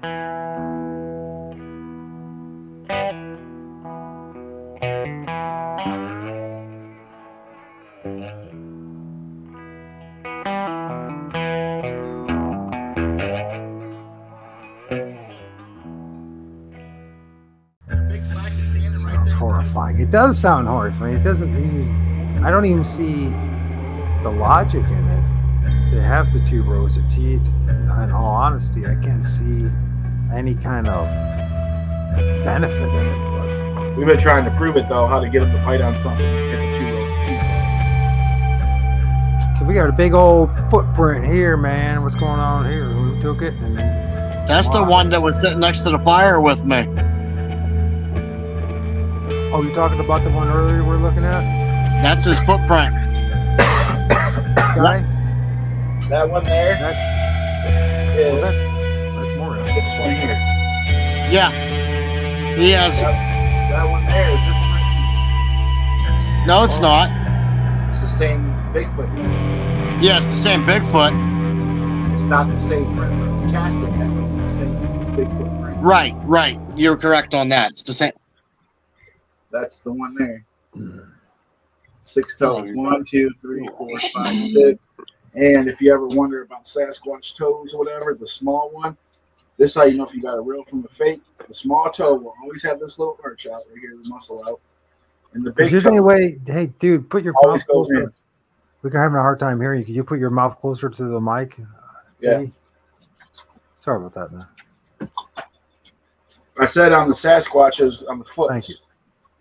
Sounds horrifying. It does sound horrifying. It doesn't even, I don't even see the logic in it to have the 2 rows of teeth. In all honesty, I can't see any kind of benefit in it. But we've been trying to prove it though, how to get them to bite on something and pick a 2 rows of teeth. So we got a big old footprint here, man. What's going on here? Who took it? And that's the one that was sitting next to the fire with me. Oh, you're talking about the one earlier we're looking at? That's his footprint. Guy? That one there is that's more. this one here. Yeah. He has. That one there is this print. No, it's not. It's the same Bigfoot. Yeah, it's the same Bigfoot. It's not the same print, but it's casted that way. It's the same Bigfoot print. Right. You're correct on that. It's the same. That's the one there. 6 toes. 1, 2, 3, 4, 5, 6. And if you ever wonder about Sasquatch toes or whatever, the small one, this is how you know if you got a real from the fake. The small toe will always have this little arch out right here, the muscle out. And the big toe. Anyway, hey, dude, put your always mouth goes closer. in. We're having a hard time hearing you. Can you put your mouth closer to the mic? Yeah. Maybe? Sorry about that, man. I said on the Sasquatches, on the foot. Thank you.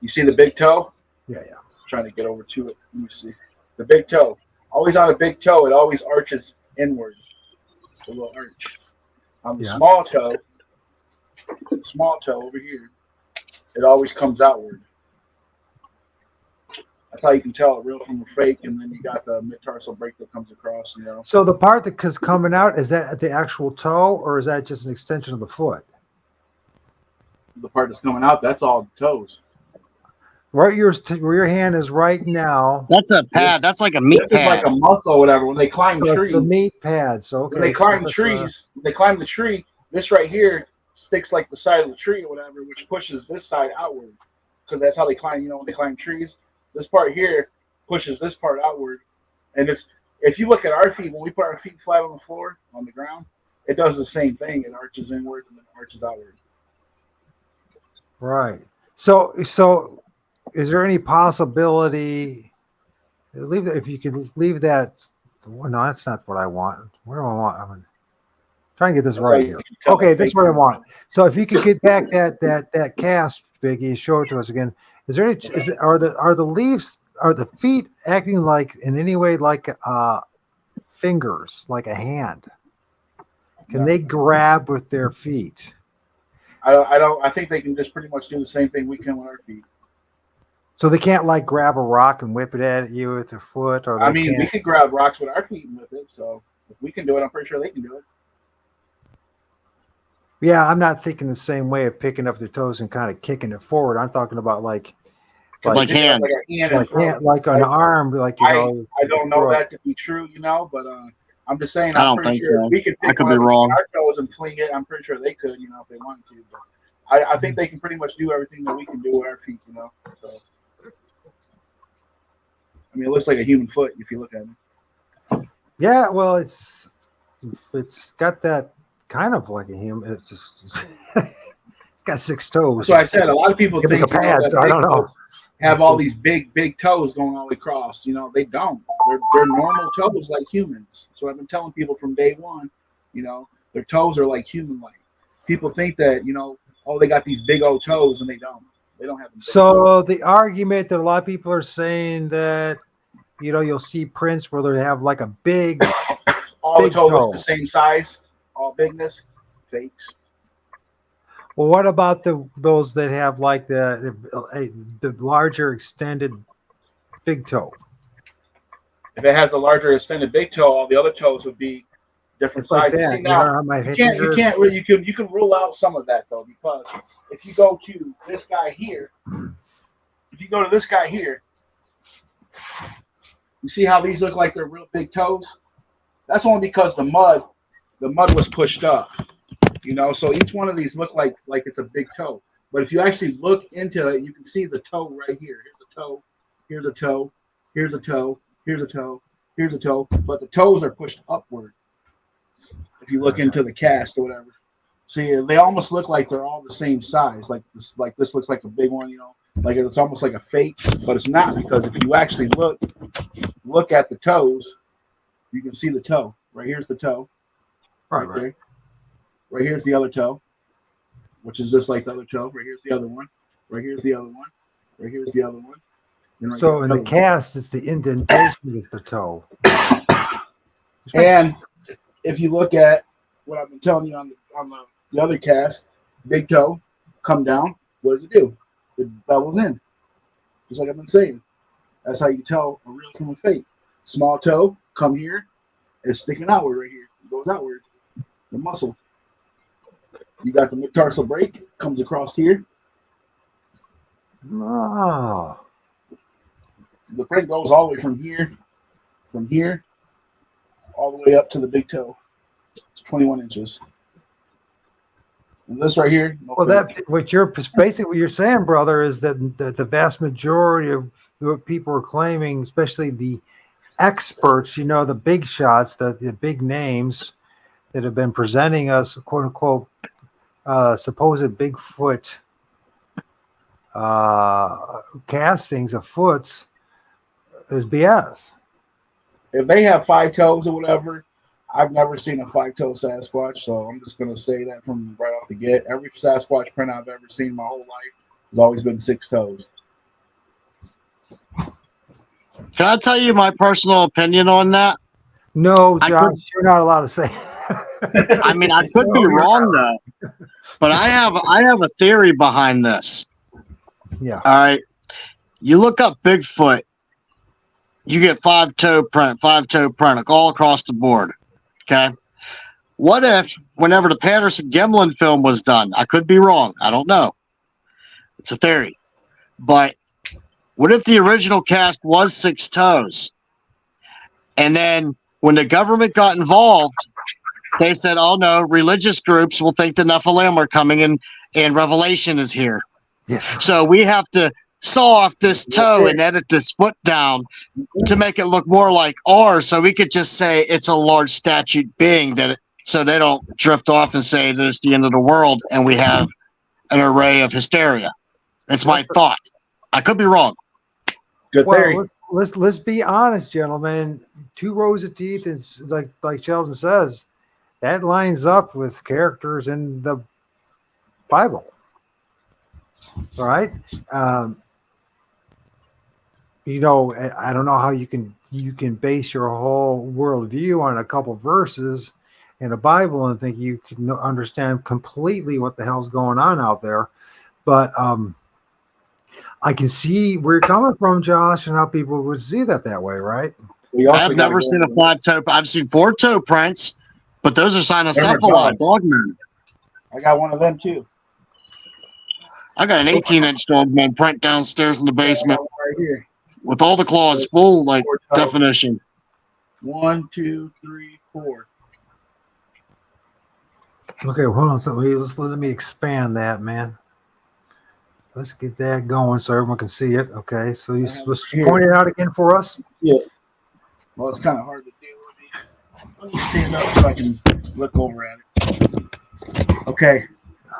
You see the big toe? Yeah. I'm trying to get over to it. Let me see. The big toe. Always on a big toe, it always arches inward. A little arch. On the small toe over here, it always comes outward. That's how you can tell it real from a fake, and then you got the mid-tarsal break that comes across, you know. So the part that is coming out, is that the actual toe, or is that just an extension of the foot? The part that's coming out, that's all the toes. Right, where your hand is right now. That's a pad. That's like a meat this pad. This is like a muscle or whatever. When they climb trees. The meat pad. So okay. When they climb trees, when they climb the tree, this right here sticks like the side of the tree or whatever, which pushes this side outward. Because that's how they climb, you know, when they climb trees. This part here pushes this part outward. And it's, if you look at our feet, when we put our feet flat on the floor, on the ground, it does the same thing. It arches inward and then arches outward. Right. So is there any possibility, if you could leave that, well, no, that's not what I want. What do I want? I'm trying to get this right here. Okay, that's what I want. So if you could get back that cast, Biggie, show it to us again. Is there any, are the leaves, are the feet acting like in any way like fingers, like a hand? Can they grab with their feet? I think they can just pretty much do the same thing we can with our feet. So they can't like grab a rock and whip it at you with their foot, or we could grab rocks with our feet and whip it. So if we can do it, I'm pretty sure they can do it. Yeah, I'm not thinking the same way of picking up their toes and kind of kicking it forward. I'm talking about like hands, like an arm, like you know. I don't know that to be true, you know, but I'm just saying. I don't think so. We could I could be wrong. Our toes and fling it. I'm pretty sure they could, you know, if they wanted to. But I think they can pretty much do everything that we can do with our feet, you know. So. I mean, it looks like a human foot if you look at it. Yeah, well, it's got that kind of like a human. It's just it's got 6 toes. So I said a lot of people think pads. I don't know. Have all these big toes going all the way across. You know, they don't. They're normal toes like humans. So I've been telling people from day one. You know, their toes are like human-like. People think that, you know, oh, they got these big old toes, and they don't. They don't have them. So the argument that a lot of people are saying that, you know, you'll see prints where they have like a big all big the toes toe. The same size, all bigness, fakes. Well, what about those that have like the larger extended big toe? If it has a larger extended big toe, all the other toes would be different sizes. Like See, now, you can rule out some of that though, because if you go to this guy here, you see how these look like they're real big toes? That's only because the mud was pushed up. You know, so each one of these look like it's a big toe. But if you actually look into it, you can see the toe right here. Here's a toe, here's a toe, here's a toe, here's a toe, here's a toe. But the toes are pushed upward. If you look into the cast or whatever. See, they almost look like they're all the same size. Like this looks like a big one, you know, like it's almost like a fake, but it's not, because if you actually look at the toes, you can see the toe. Right here's the toe. Right there. Right here's the other toe, which is just like the other toe. Right here's the other one. Right here's the other one. Right here's the other one. Right, so in the cast, it's the indentation of the toe. And if you look at what I've been telling you on the other cast, big toe, come down. What does it do? It doubles in, just like I've been saying. That's how you tell a real from a fake. Small toe, come here, it's sticking outward right here. It goes outward. The muscle. You got the mid-tarsal break, comes across here. Oh. The print goes all the way from here, all the way up to the big toe. It's 21 inches. And this right here. No well, that what you're basically what you're saying, brother, is that the vast majority of what people are claiming, especially the experts, you know, the big shots, the big names that have been presenting us, quote unquote, supposed Bigfoot castings of foots, is BS. If they have 5 toes or whatever, I've never seen a 5-toe Sasquatch, so I'm just going to say that from right off the get. Every Sasquatch print I've ever seen my whole life has always been 6 toes. Can I tell you my personal opinion on that? No, Josh, you're not allowed to say. I mean, I could be wrong though, but I have a theory behind this. Yeah. All right. You look up Bigfoot, you get 5-toe print all across the board. Okay. What if, whenever the Patterson Gimlin film was done, I could be wrong. I don't know. It's a theory. But what if the original cast was 6 toes? And then when the government got involved, they said, oh no, religious groups will think the Nephilim are coming in and Revelation is here. Yes. So we have to saw off this toe and edit this foot down to make it look more like ours, so we could just say it's a large statute being so they don't drift off and say that it's the end of the world and we have an array of hysteria. That's my thought. I could be wrong. Good theory. Let's be honest, gentlemen. 2 rows of teeth is like Sheldon says, that lines up with characters in the Bible. All right. You know, I don't know how you can base your whole worldview on a couple verses in the Bible and think you can understand completely what the hell's going on out there. But I can see where you're coming from, Josh, and how people would see that way, right? I've never seen a 5-toe. I've seen 4-toe prints, but those are cynocephalon dogmen. I got one of them too. I got an 18-inch dogman print downstairs in the basement right here with all the claws full, like definition. 1, 2, 3, 4. Okay, hold on. So let me expand that, man. Let's get that going so everyone can see it. Okay, so let's point it out again for us. Yeah. Well, it's kind of hard to do. Let me stand up so I can look over at it. Okay,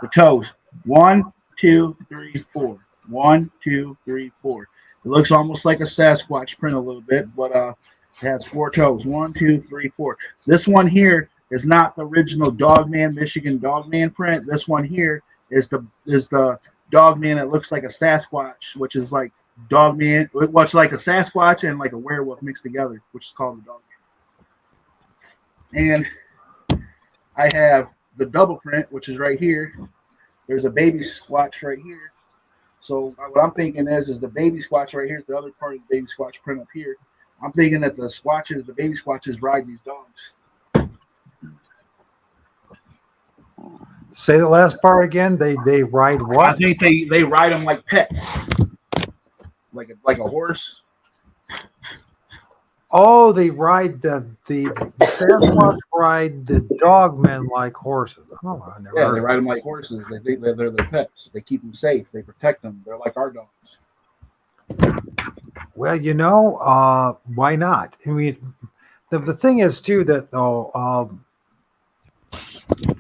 the toes. 1, 2, 3, 4. 1, 2, 3, 4. It looks almost like a Sasquatch print a little bit, but it has 4 toes. 1, 2, 3, 4. This one here is not the original Dogman Michigan Dogman print. This one here is the Dogman that looks like a Sasquatch, which is like Dogman, what's like a Sasquatch and like a werewolf mixed together, which is called a Dogman. And I have the double print, which is right here. There's a baby squatch right here. So what I'm thinking is the baby squatch right here is the other part of the baby squatch print up here. I'm thinking that the baby squatches ride these dogs. Say the last part again. They ride what? I think they ride them like pets, like a horse. Oh, they ride the Sasquatch ride the dogmen like horses. Oh, I never Yeah, heard they of ride it. them like horses. They think they're their pets. They keep them safe. They protect them. They're like our dogs. Well, why not? I mean, the thing is too that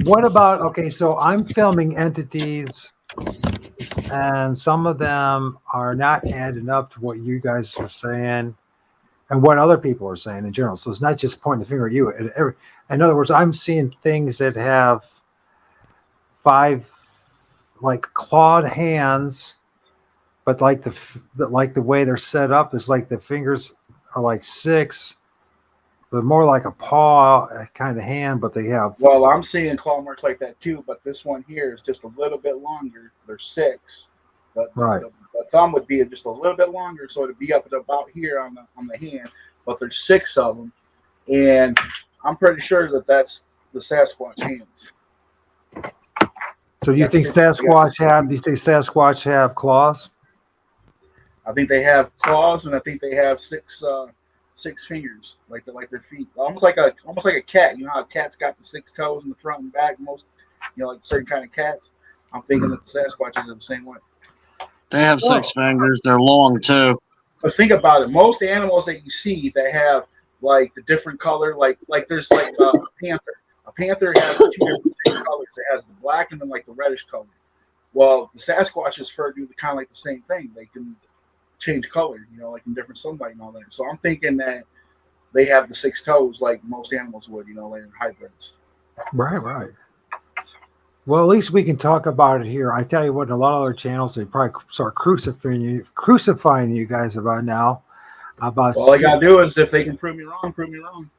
what about okay? So I'm filming entities, and some of them are not adding up to what you guys are saying and what other people are saying in general. So it's not just pointing the finger at you. In other words, I'm seeing things that have 5 like clawed hands, but like the way they're set up is like the fingers are like 6, but more like a paw kind of hand. But they have Well, I'm seeing claw marks like that too, but this one here is just a little bit longer. They're 6. right. The thumb would be just a little bit longer, so it'd be up at about here on the hand. But there's 6 of them, and I'm pretty sure that that's the Sasquatch hands. So you think Sasquatch have? Do you think Sasquatch have claws? I think they have claws, and I think they have 6 fingers, like their feet, almost like a cat. You know how a cat's got the 6 toes in the front and back. Most, like certain kind of cats. I'm thinking that the Sasquatches are the same way. They have 6 fingers. They're long too. But think about it. Most animals that you see that have like the different color, like there's like a panther. A panther has 2 different colors. It has the black and then like the reddish color. Well, the Sasquatch's fur do kind of like the same thing. They can change color, like in different sunlight and all that. So I'm thinking that they have the 6 toes like most animals would, like in hybrids. Right. Well, at least we can talk about it here. I tell you what, in a lot of other channels, they probably start crucifying you guys about now. About all I gotta do is if they can prove me wrong, prove me wrong.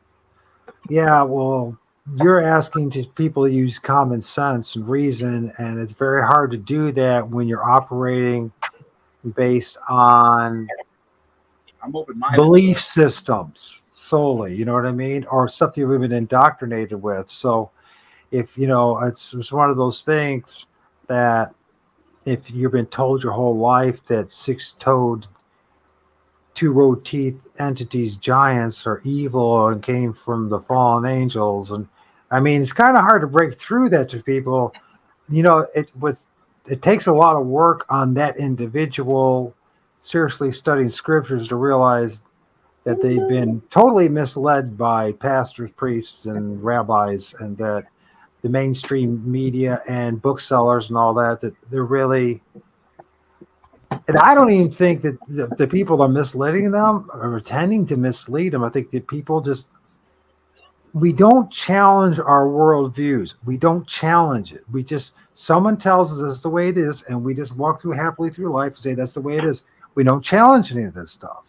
Yeah, well, you're asking people to use common sense and reason, and it's very hard to do that when you're operating based on I'm open-minded. belief systems solely. You know what I mean, or stuff that you've been indoctrinated with. So, if it's one of those things that if you've been told your whole life that 6-toed, 2-row teeth entities, giants, are evil and came from the fallen angels, and I mean, it's kind of hard to break through that to people. It takes a lot of work on that individual seriously studying scriptures to realize that they've been totally misled by pastors, priests, and rabbis, and that the mainstream media and booksellers and all that they're really. And I don't even think that the people are misleading them or pretending to mislead them. I think that people we don't challenge our worldviews. We don't challenge it. Someone tells us that's the way it is, and we just walk happily through life and say that's the way it is. We don't challenge any of this stuff,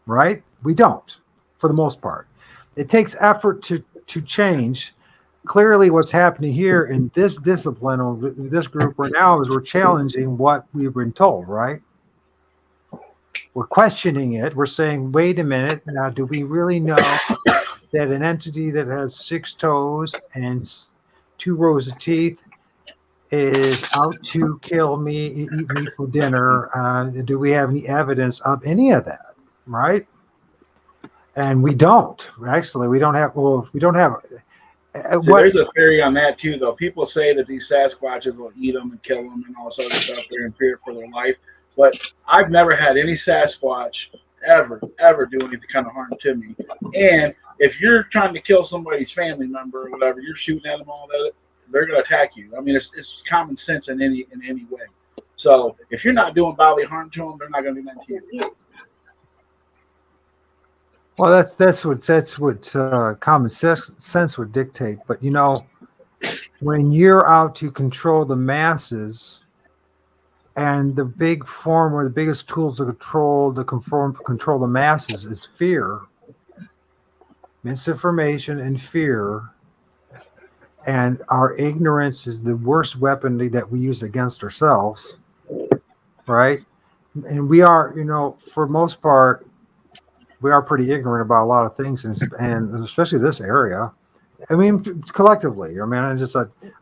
right? We don't, for the most part. It takes effort to change. Clearly, what's happening here in this discipline or this group right now is we're challenging what we've been told, right? We're questioning it. We're saying, wait a minute, now do we really know that an entity that has 6 toes and 2 rows of teeth is out to kill me, eat me for dinner? Do we have any evidence of any of that, right? And we don't. Actually, we don't have. Well, if we don't have. There's a theory on that too, though. People say that these Sasquatches will eat them and kill them and all this other stuff. They're in fear for their life. But I've never had any Sasquatch ever do anything kind of harm to me. And if you're trying to kill somebody's family member or whatever, you're shooting at them, all that, they're going to attack you. I mean, it's common sense in any way. So if you're not doing bodily harm to them, they're not going to do nothing to you. Well, that's what common sense would dictate. But when you're out to control the masses, and the big form or the biggest tools to control the masses is fear, misinformation, and fear. And our ignorance is the worst weapon that we use against ourselves, right? And we are, for most part, we are pretty ignorant about a lot of things, and especially this area. I mean, collectively. I mean,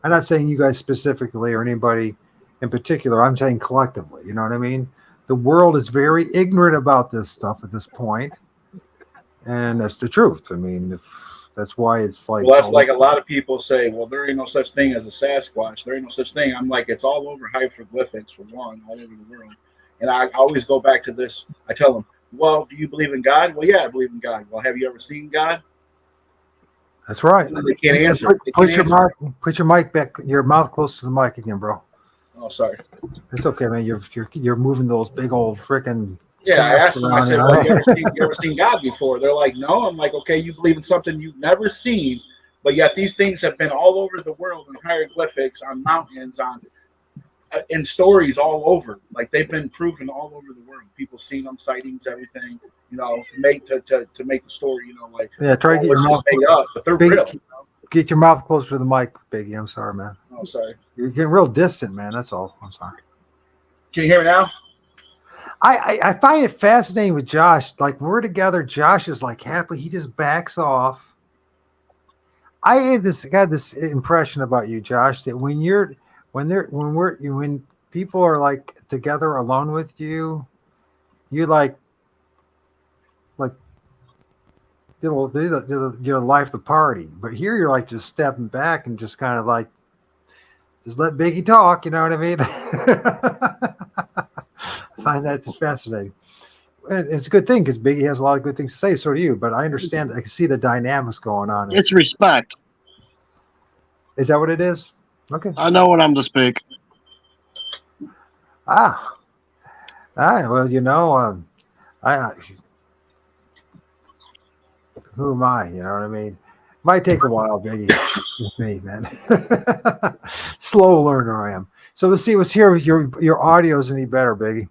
I'm not saying you guys specifically or anybody in particular. I'm saying collectively. You know what I mean? The world is very ignorant about this stuff at this point, and that's the truth. I mean, That's why it's like. Well, that's like a lot of people say, well, there ain't no such thing as a Sasquatch. There ain't no such thing. I'm like, it's all over hieroglyphics, for one, all over the world. And I always go back to this. I tell them, well, do you believe in God? Well, yeah, I believe in God. Well, have you ever seen God? That's right. And they can't answer. Put your mic back, your mouth close to the mic again, bro. Oh, sorry. It's okay, man. You're moving those big old freaking. Yeah, I asked them. I said, "Well, you ever seen God before?" They're like, "No." I'm like, "Okay, you believe in something you've never seen, but yet these things have been all over the world in hieroglyphics, on mountains, in stories all over. Like they've been proven all over the world. People seen them, sightings, everything. You know, to make the story. You know, like try to get your mouth made up, but they're big, real. Get your mouth closer to the mic, Biggie. I'm sorry, man. Oh, sorry. You're getting real distant, man. That's all. I'm sorry. Can you hear me now? I find it fascinating with Josh. Like when we're together, Josh is like happy. He just backs off. I had this impression about you, Josh, that when people are like together alone with you, you like you're life the party. But here you're like just stepping back and just kind of like just let Biggie talk. You know what I mean? I find that just fascinating. And it's a good thing because Biggie has a lot of good things to say. So do you. But I understand. I can see the dynamics going on. It's respect. Is that what it is? Okay. I know when I'm to speak. Well, you know, who am I? You know what I mean? Might take a while, Biggie, with me, man. Slow learner I am. So let's see what's here with your audio's any better, Biggie.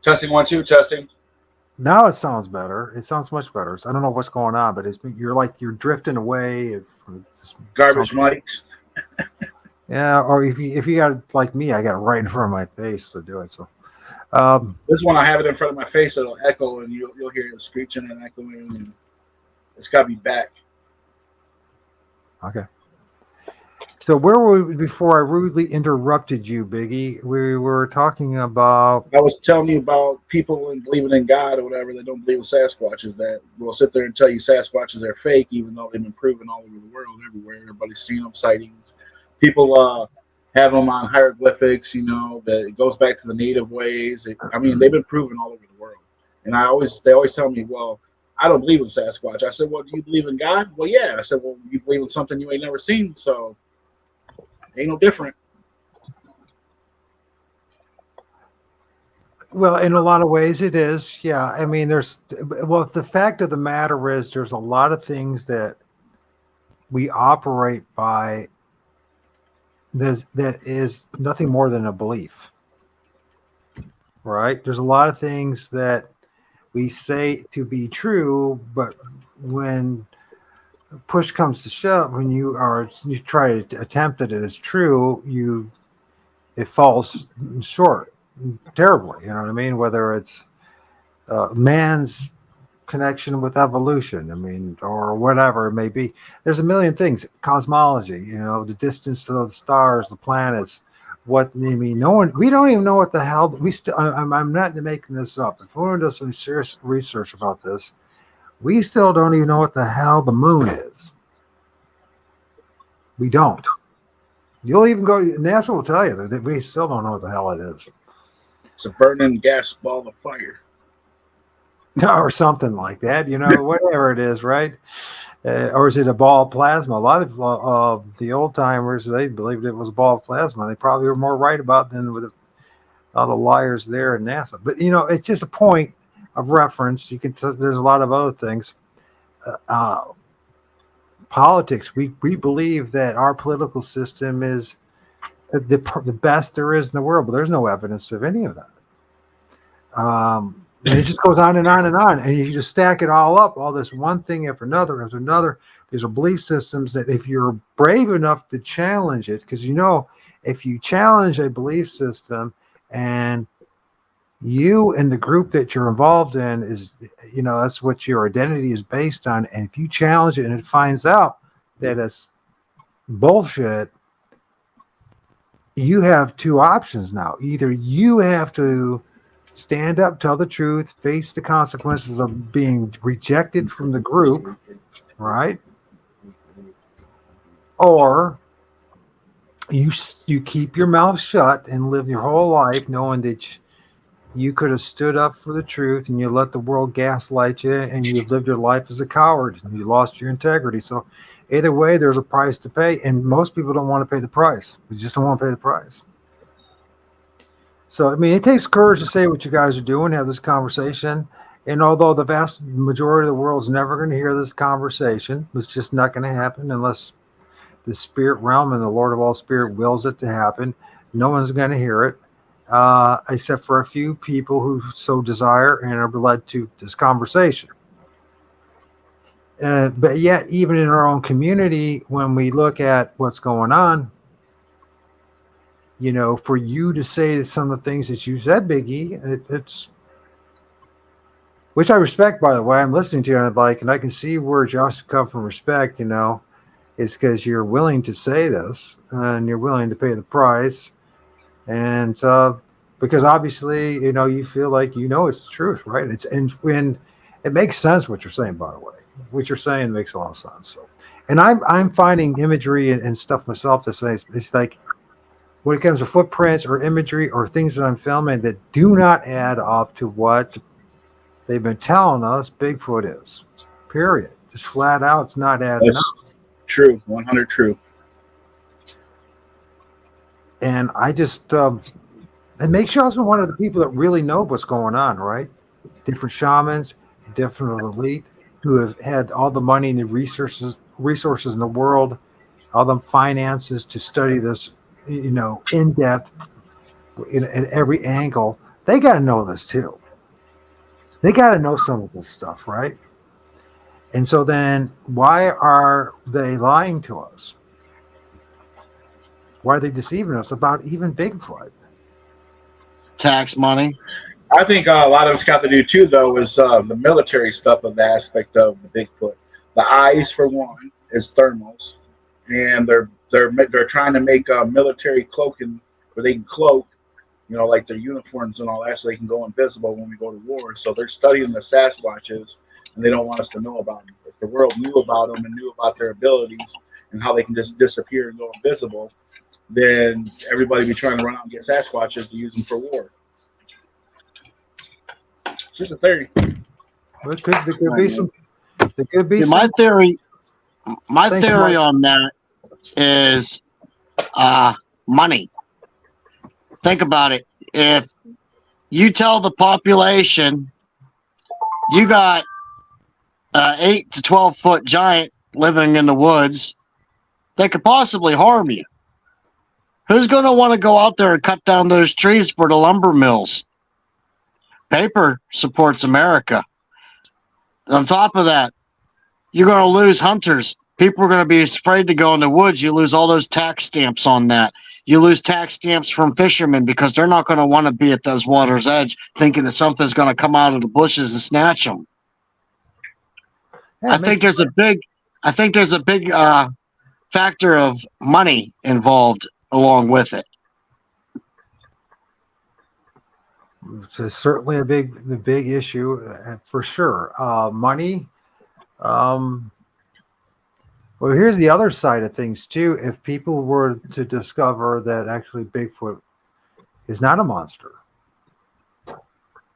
Testing 1 2 testing. Now it sounds better. It sounds much better. So I don't know what's going on, but you're drifting away. Garbage mics. Yeah, or if you got it like me, I got it right in front of my face to do it. So this one I have it in front of my face, so it'll echo, and you'll hear it screeching and echoing, and it's got to be back. Okay. So where were we before I rudely interrupted you, Biggie? We were talking about. I was telling you about people and believing in God or whatever that don't believe in Sasquatches, that will sit there and tell you Sasquatches are fake, even though they've been proven all over the world, everywhere. Everybody's seen them, sightings. People have them on hieroglyphics, you know, that it goes back to the native ways. I mean, they've been proven all over the world. And they always tell me, well, I don't believe in Sasquatch. I said, well, do you believe in God? Well, yeah. I said, well, you believe in something you ain't never seen, so ain't no different. Well, in a lot of ways it is. Yeah. I mean, the fact of the matter is there's a lot of things that we operate by that is nothing more than a belief, right? There's a lot of things that we say to be true, but when push comes to shove, when you try to attempt it as true, it falls short terribly. You know what I mean? Whether it's man's connection with evolution, I mean, or whatever it may be. There's a million things. Cosmology, you know, the distance to the stars, the planets. What I mean, we don't even know what the hell. I'm not making this up. If anyone does some serious research about this, we still don't even know what the hell the moon is. We don't. You'll even go. NASA will tell you that we still don't know what the hell it is. It's a burning gas ball of fire. Or something like that, you know, whatever it is, right? Or is it a ball of plasma? A lot of the old timers, they believed it was a ball of plasma. They probably were more right about than with all the liars there in NASA. But you know, it's just a point of reference. There's a lot of other things. Politics. We believe that our political system is the best there is in the world, but there's no evidence of any of that. And it just goes on and on and on. And you just stack it all up, all this one thing after another. These are belief systems that if you're brave enough to challenge it, because you know, if you challenge a belief system and you and the group that you're involved in is, you know, that's what your identity is based on. And if you challenge it and it finds out that it's bullshit, you have two options now. Either you have to stand up, tell the truth, face the consequences of being rejected from the group, right? Or you keep your mouth shut and live your whole life knowing that you could have stood up for the truth and you let the world gaslight you and you lived your life as a coward and you lost your integrity. So either way, there's a price to pay, and most people don't want to pay the price. We just don't want to pay the price. So, I mean, it takes courage to say what you guys are doing, have this conversation. And although the vast majority of the world is never going to hear this conversation, it's just not going to happen unless the spirit realm and the Lord of all spirit wills it to happen. No one's going to hear it, except for a few people who so desire and are led to this conversation. But yet, even in our own community, when we look at what's going on, you know, for you to say some of the things that you said, Biggie, it's, which I respect, by the way. I'm listening to you and I can see where Josh come from respect, you know, is because you're willing to say this and you're willing to pay the price. And because obviously, you know, you feel like, you know, it's the truth, right? And when it makes sense what you're saying, by the way, what you're saying makes a lot of sense. So, and I'm finding imagery and stuff myself to say, it's like, when it comes to footprints or imagery or things that I'm filming that do not add up to what they've been telling us Bigfoot is. Period. Just flat out, it's not adding up. That's true. 100 true. And I just, it makes you also one of the people that really know what's going on, right? Different shamans, different elite who have had all the money and the resources in the world, all the finances to study this, you know, in depth in every angle. They got to know this too. They got to know some of this stuff, right? And so then why are they lying to us? Why are they deceiving us about even Bigfoot? Tax money. I think a lot of it's got to do too, though, is the military stuff of the aspect of the Bigfoot. The eyes, for one, is thermals, and they're trying to make military cloaking where they can cloak, you know, like their uniforms and all that, so they can go invisible when we go to war. So they're studying the Sasquatches, and they don't want us to know about them. If the world knew about them and knew about their abilities and how they can just disappear and go invisible, then everybody be trying to run out and get Sasquatches to use them for war. It's just a theory. There could be some. There could be See, some. my theory Thank you, Mike. on that is money. Think about it. If you tell the population you got 8 to 12 foot giant living in the woods, they could possibly harm you. Who's going to want to go out there and cut down those trees for the lumber mills? Paper supports America. On top of that, you're going to lose hunters. People are going to be afraid to go in the woods. You lose all those tax stamps on that. You lose tax stamps from fishermen because they're not going to want to be at those water's edge thinking that something's going to come out of the bushes and snatch them. Yeah, I think there's a big factor of money involved along with it. It's certainly the big issue for sure. Money. Well, here's the other side of things too. If people were to discover that actually Bigfoot is not a monster,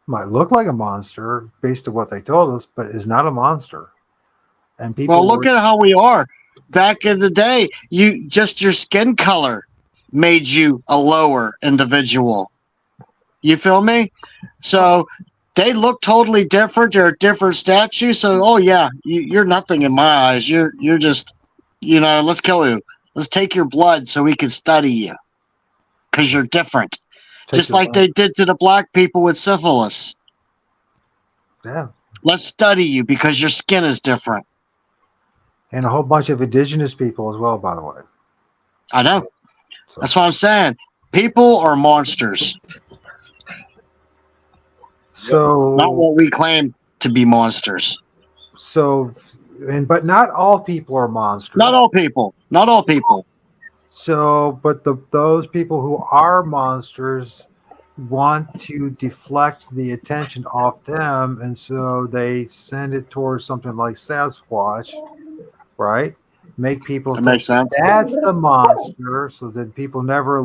might look like a monster based on what they told us, but is not a monster. And people, well, look at how we are. Back in the day, your skin color made you a lower individual. You feel me? So they look totally different. They're a different statue. So, oh yeah, you're nothing in my eyes. You're just, you know, let's kill you. Let's take your blood so we can study you because you're different. Just like they did to the black people with syphilis. Yeah. Let's study you because your skin is different. And a whole bunch of indigenous people as well, by the way. I know. So. That's what I'm saying. People are monsters. So not what we claim to be monsters. So, but not all people are monsters. Not all people. Not all people. So, but those people who are monsters, want to deflect the attention off them, and so they send it towards something like Sasquatch, right? Make people That think makes sense. that's the monster, so that people never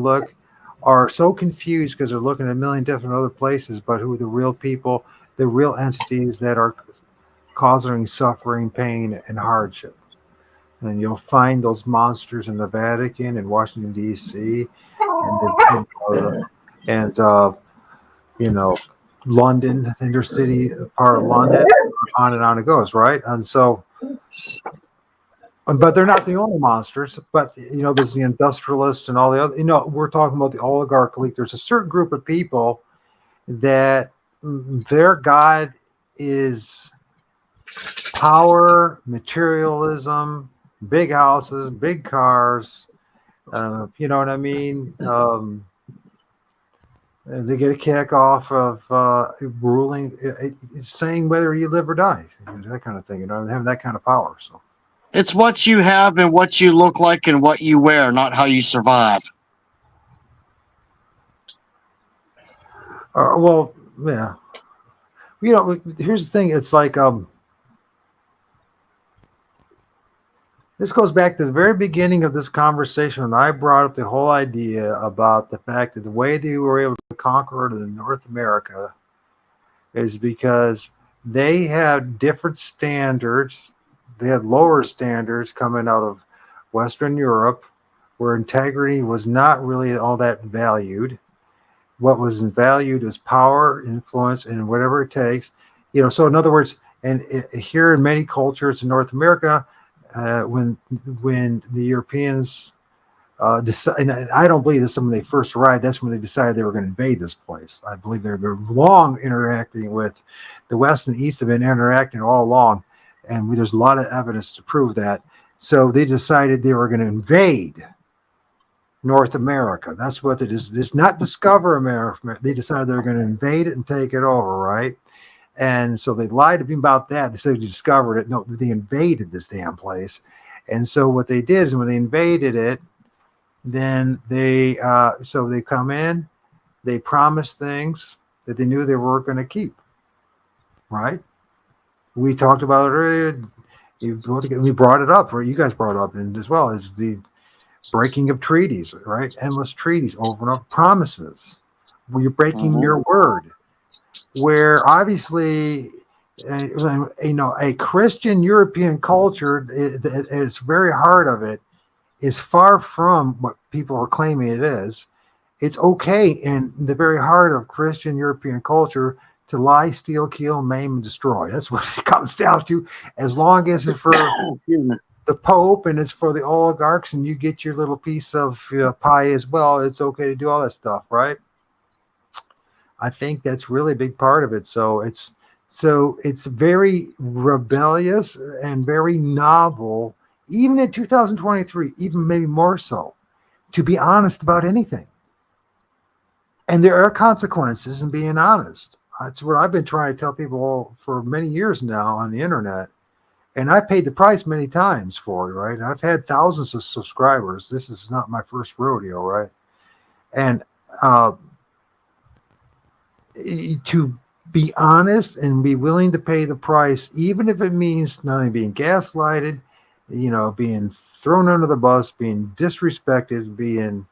are so confused because they're looking at a million different other places, but who are the real people, the real entities that are causing suffering, pain, and hardship. And you'll find those monsters in the Vatican and Washington D.C. and you know, London, intercity part of London, on and on it goes, right? And so, but they're not the only monsters. But there's the industrialists and all the other. We're talking about the oligarch elite. There's a certain group of people that their god is power, materialism, big houses, big cars. You know what I mean? They get a kick off of ruling, saying whether you live or die, that kind of thing. Having that kind of power. So It's what you have and what you look like and what you wear, not how you survive. well, yeah. Here's the thing. It's like this goes back to the very beginning of this conversation when I brought up the whole idea about the fact that the way they were able to conquer North America is because they had different standards. They had lower standards coming out of Western Europe, where integrity was not really all that valued. What was valued is power, influence, and whatever it takes. So in other words, here in many cultures in North America, when the Europeans decide, and I don't believe this when they first arrived, that's when they decided they were going to invade this place. I believe they were long interacting with the West and East, have been interacting all along, and there's a lot of evidence to prove that. So they decided they were going to invade North America. That's what it is. It's not discover America. They decided they were going to invade it and take it over, right? And so they lied to me about that. They said they discovered it. No, they invaded this damn place. And so what they did is when they invaded it, then they come in, they promise things that they knew they weren't going to keep, right? We talked about it earlier. We brought it up, or you guys brought it up, and as well as the breaking of treaties, right? Endless treaties, over and over, promises where you're breaking your word. Where obviously, a Christian European culture, it's very hard of it, is far from what people are claiming it is. It's okay in the very heart of Christian European culture to lie, steal, kill, maim, and destroy. That's what it comes down to. As long as it's for the Pope and it's for the oligarchs and you get your little piece of pie as well, it's okay to do all that stuff, right? I think that's really a big part of it. So it's very rebellious and very novel, even in 2023, even maybe more so, to be honest about anything. And there are consequences in being honest. That's what I've been trying to tell people for many years now on the internet. And I paid the price many times for it, right? And I've had thousands of subscribers. This is not my first rodeo, right? And to be honest and be willing to pay the price, even if it means not only being gaslighted, being thrown under the bus, being disrespected, being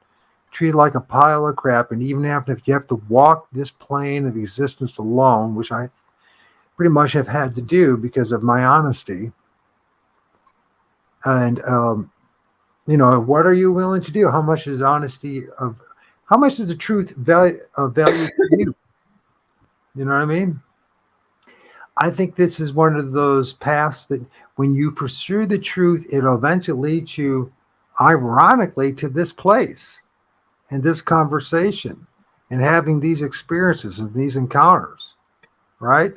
treated like a pile of crap, and even if you have to walk this plane of existence alone, which I pretty much have had to do because of my honesty. And what are you willing to do? How much is honesty how much does the truth value to you? You know what I mean? I think this is one of those paths that when you pursue the truth, it'll eventually lead you, ironically, to this place and this conversation and having these experiences and these encounters, right?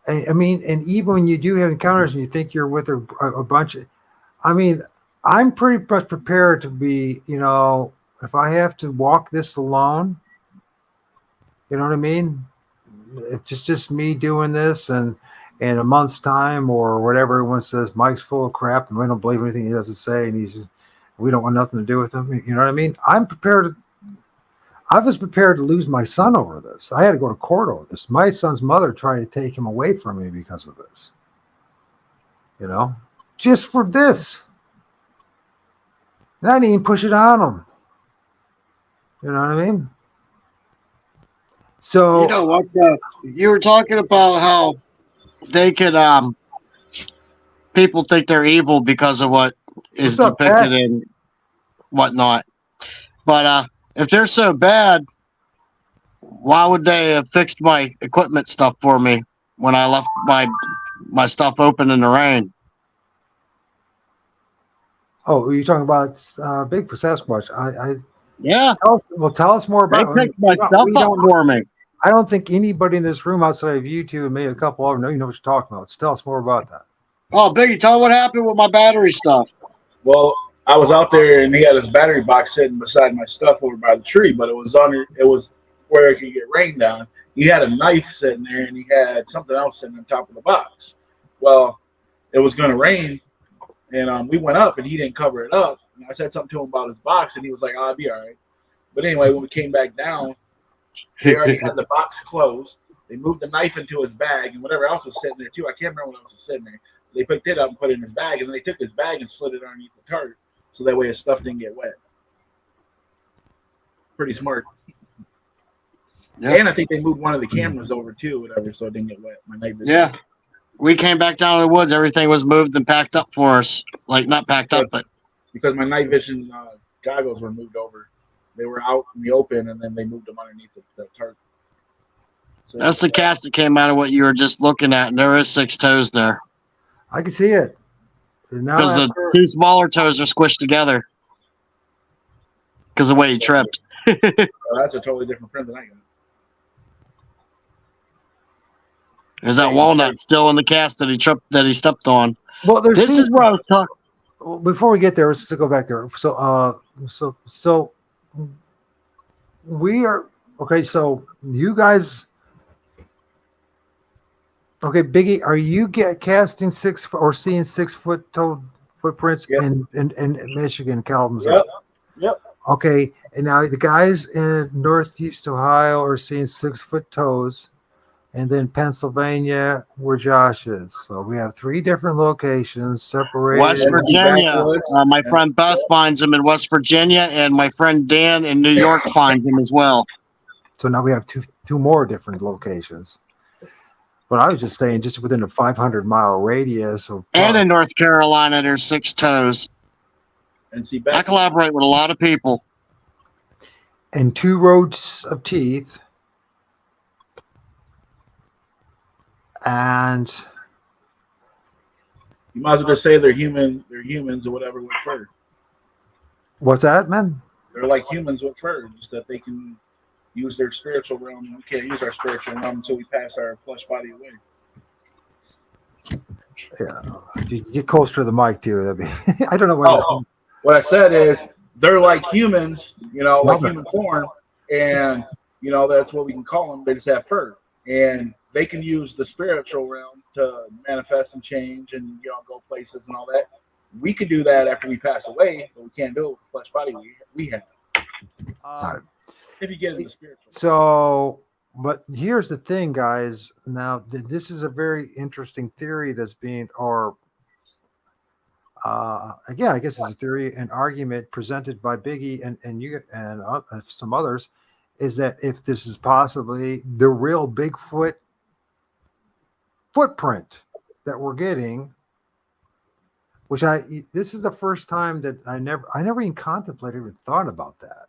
I mean, and even when you do have encounters and you think you're with a bunch of, I'm pretty much prepared to be, if I have to walk this alone, you know what I mean? It's just me doing this, and in a month's time or whatever, everyone says Mike's full of crap and we don't believe anything he doesn't say, and we don't want nothing to do with him. You know what I mean? I'm prepared I was prepared to lose my son over this. I had to go to court over this. My son's mother tried to take him away from me because of this. You know, just for this. And I didn't even push it on him. You know what I mean? So You know what? You were talking about how they could people think they're evil because of what is What's up, depicted Pat? in whatnot. But if they're so bad, why would they have fixed my equipment stuff for me when I left my stuff open in the rain? Oh, you're talking about Bigfoot Sasquatch. Yeah, Tell us more they about it. picked my stuff We up don't. for me. I don't think anybody in this room outside of you two and maybe a couple of them know you know what you're talking about. So tell us more about that. Oh, Biggie, tell me what happened with my battery stuff. Well, I was out there and he had his battery box sitting beside my stuff over by the tree, but it was where it could get rained down. He had a knife sitting there and he had something else sitting on top of the box. Well, it was going to rain, and we went up and he didn't cover it up. And I said something to him about his box, and he was like, "I'll be all right." But anyway, when we came back down, they already had the box closed. They moved the knife into his bag and whatever else was sitting there too. I can't remember what else was sitting there. They picked it up and put it in his bag, and then they took his bag and slid it underneath the tarp so that way his stuff didn't get wet. Pretty smart. Yep. And I think they moved one of the cameras over too, whatever, so it didn't get wet. My neighbor. Yeah. We came back down in the woods. Everything was moved and packed up for us. Like, not packed up, but... Because my night vision goggles were moved over. They were out in the open, and then they moved them underneath the tarp. So That's the cast that came out of what you were just looking at, and there is 6 toes there. I can see it. Because the 2 smaller toes are squished together. Because of the way he tripped. That's a totally different print than I got. There's that walnut still in the cast that he stepped on. Well, This is where I was talking. Before we get there, let's go back there. So we are okay. So you guys, okay, Biggie, are you casting 6 or seeing 6 foot toe footprints in Michigan, Kalamazoo? Yep. Okay, and now the guys in Northeast Ohio are seeing 6 foot toes. And then Pennsylvania, where Josh is. So we have 3 different locations separated. West Virginia. My friend Beth finds him in West Virginia, and my friend Dan in New York finds him as well. So now we have two more different locations. But I was just saying, just within a 500-mile radius. And in North Carolina, there's 6 toes. And see, I collaborate with a lot of people. And 2 rows of teeth. And you might as well just say they're humans or whatever with fur. What's that, man? They're like humans with fur, just that they can use their spiritual realm. We can't use our spiritual realm until we pass our flesh body away. Yeah, if you get closer to the mic too. That'd be. I don't know what. What I said is they're like humans, like human form, and that's what we can call them. They just have fur, and they can use the spiritual realm to manifest and change and go places and all that. We can do that after we pass away, but we can't do it with the flesh body we have. If you get into spiritual. So, but here's the thing, guys. Now, this is a very interesting theory that's being, again, I guess it's a theory, an argument presented by Biggie and you and some others, is that if this is possibly the real Bigfoot footprint that we're getting, which this is the first time that I never even contemplated or thought about that.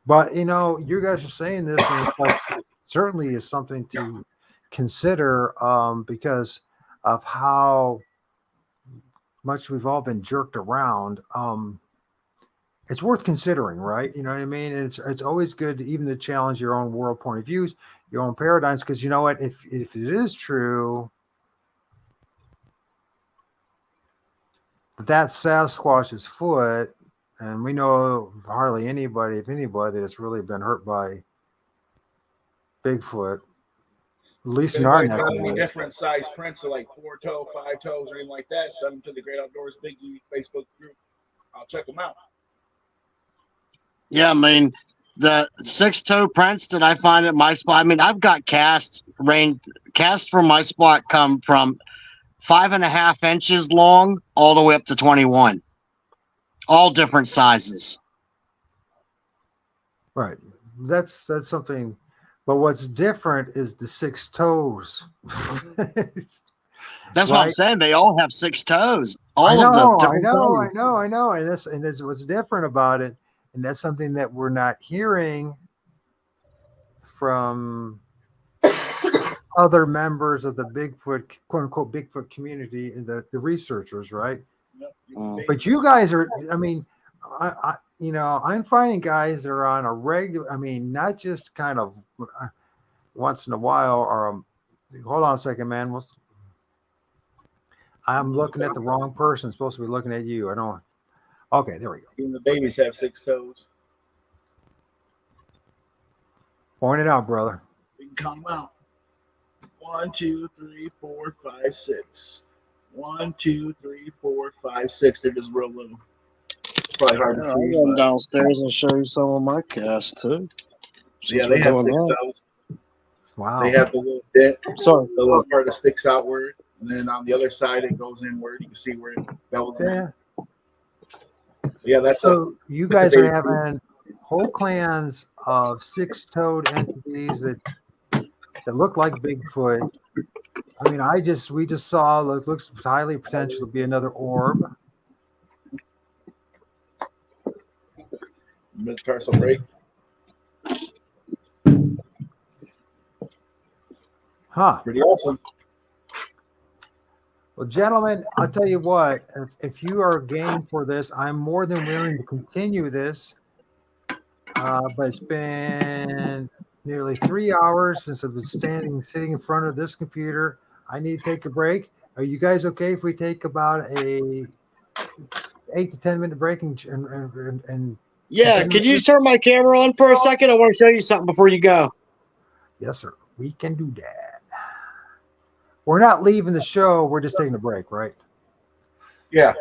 But you guys are saying this, and it certainly is something to consider because of how much we've all been jerked around. It's worth considering, right? You know what I mean? And it's always good to challenge your own world point of views, your own paradigms, because you know what? If it is true that Sasquatch's foot, and we know hardly anybody, if anybody, that's really been hurt by Bigfoot, at least in our neck of the woods. Different size prints, so like 4 toe, 5 toes, or anything like that, send them to the Great Outdoors Biggie Facebook group. I'll check them out. Yeah, I mean, the 6-toe prints that I find at my spot. I mean, I've got casts from my spot come from 5.5 inches long all the way up to 21, all different sizes. Right. That's something. But what's different is the 6 toes. That's what I'm Right? saying. They all have 6 toes. I All of them. Different sizes. I know. And that's what's different about it. And that's something that we're not hearing from other members of the Bigfoot, quote unquote, Bigfoot community, the researchers, right? But you guys are, I mean, I'm finding guys that are on a regular, I mean, not just kind of once in a while, or hold on a second, man. I'm looking at the wrong person. I'm supposed to be looking at you. I don't. Okay, there we go. Even the babies have 6 toes. Point it out, brother. We can count them out. 1, 2, 3, 4, 5, 6. 1, 2, 3, 4, 5, 6. They're just real little. It's probably hard to see. I'll go downstairs and show you some of my casts too. Yeah, they have 6 toes. Wow. They have the little dent, Sorry. the little part that sticks outward, and then on the other side it goes inward. You can see where it bells in. Yeah, that's so you guys are having whole clans of 6-toed entities that look like Bigfoot. I mean, we just saw looks highly potential to be another orb. Metatarsal break. Huh. Pretty awesome. Well, gentlemen, I'll tell you what, if you are game for this, I'm more than willing to continue this. But it's been nearly 3 hours since I've been sitting in front of this computer. I need to take a break. Are you guys okay if we take about a 8 to 10 minute break and Yeah, could you turn my camera on for a second? I want to show you something before you go. Yes, sir. We can do that. We're not leaving the show. We're just taking a break, right? Yeah.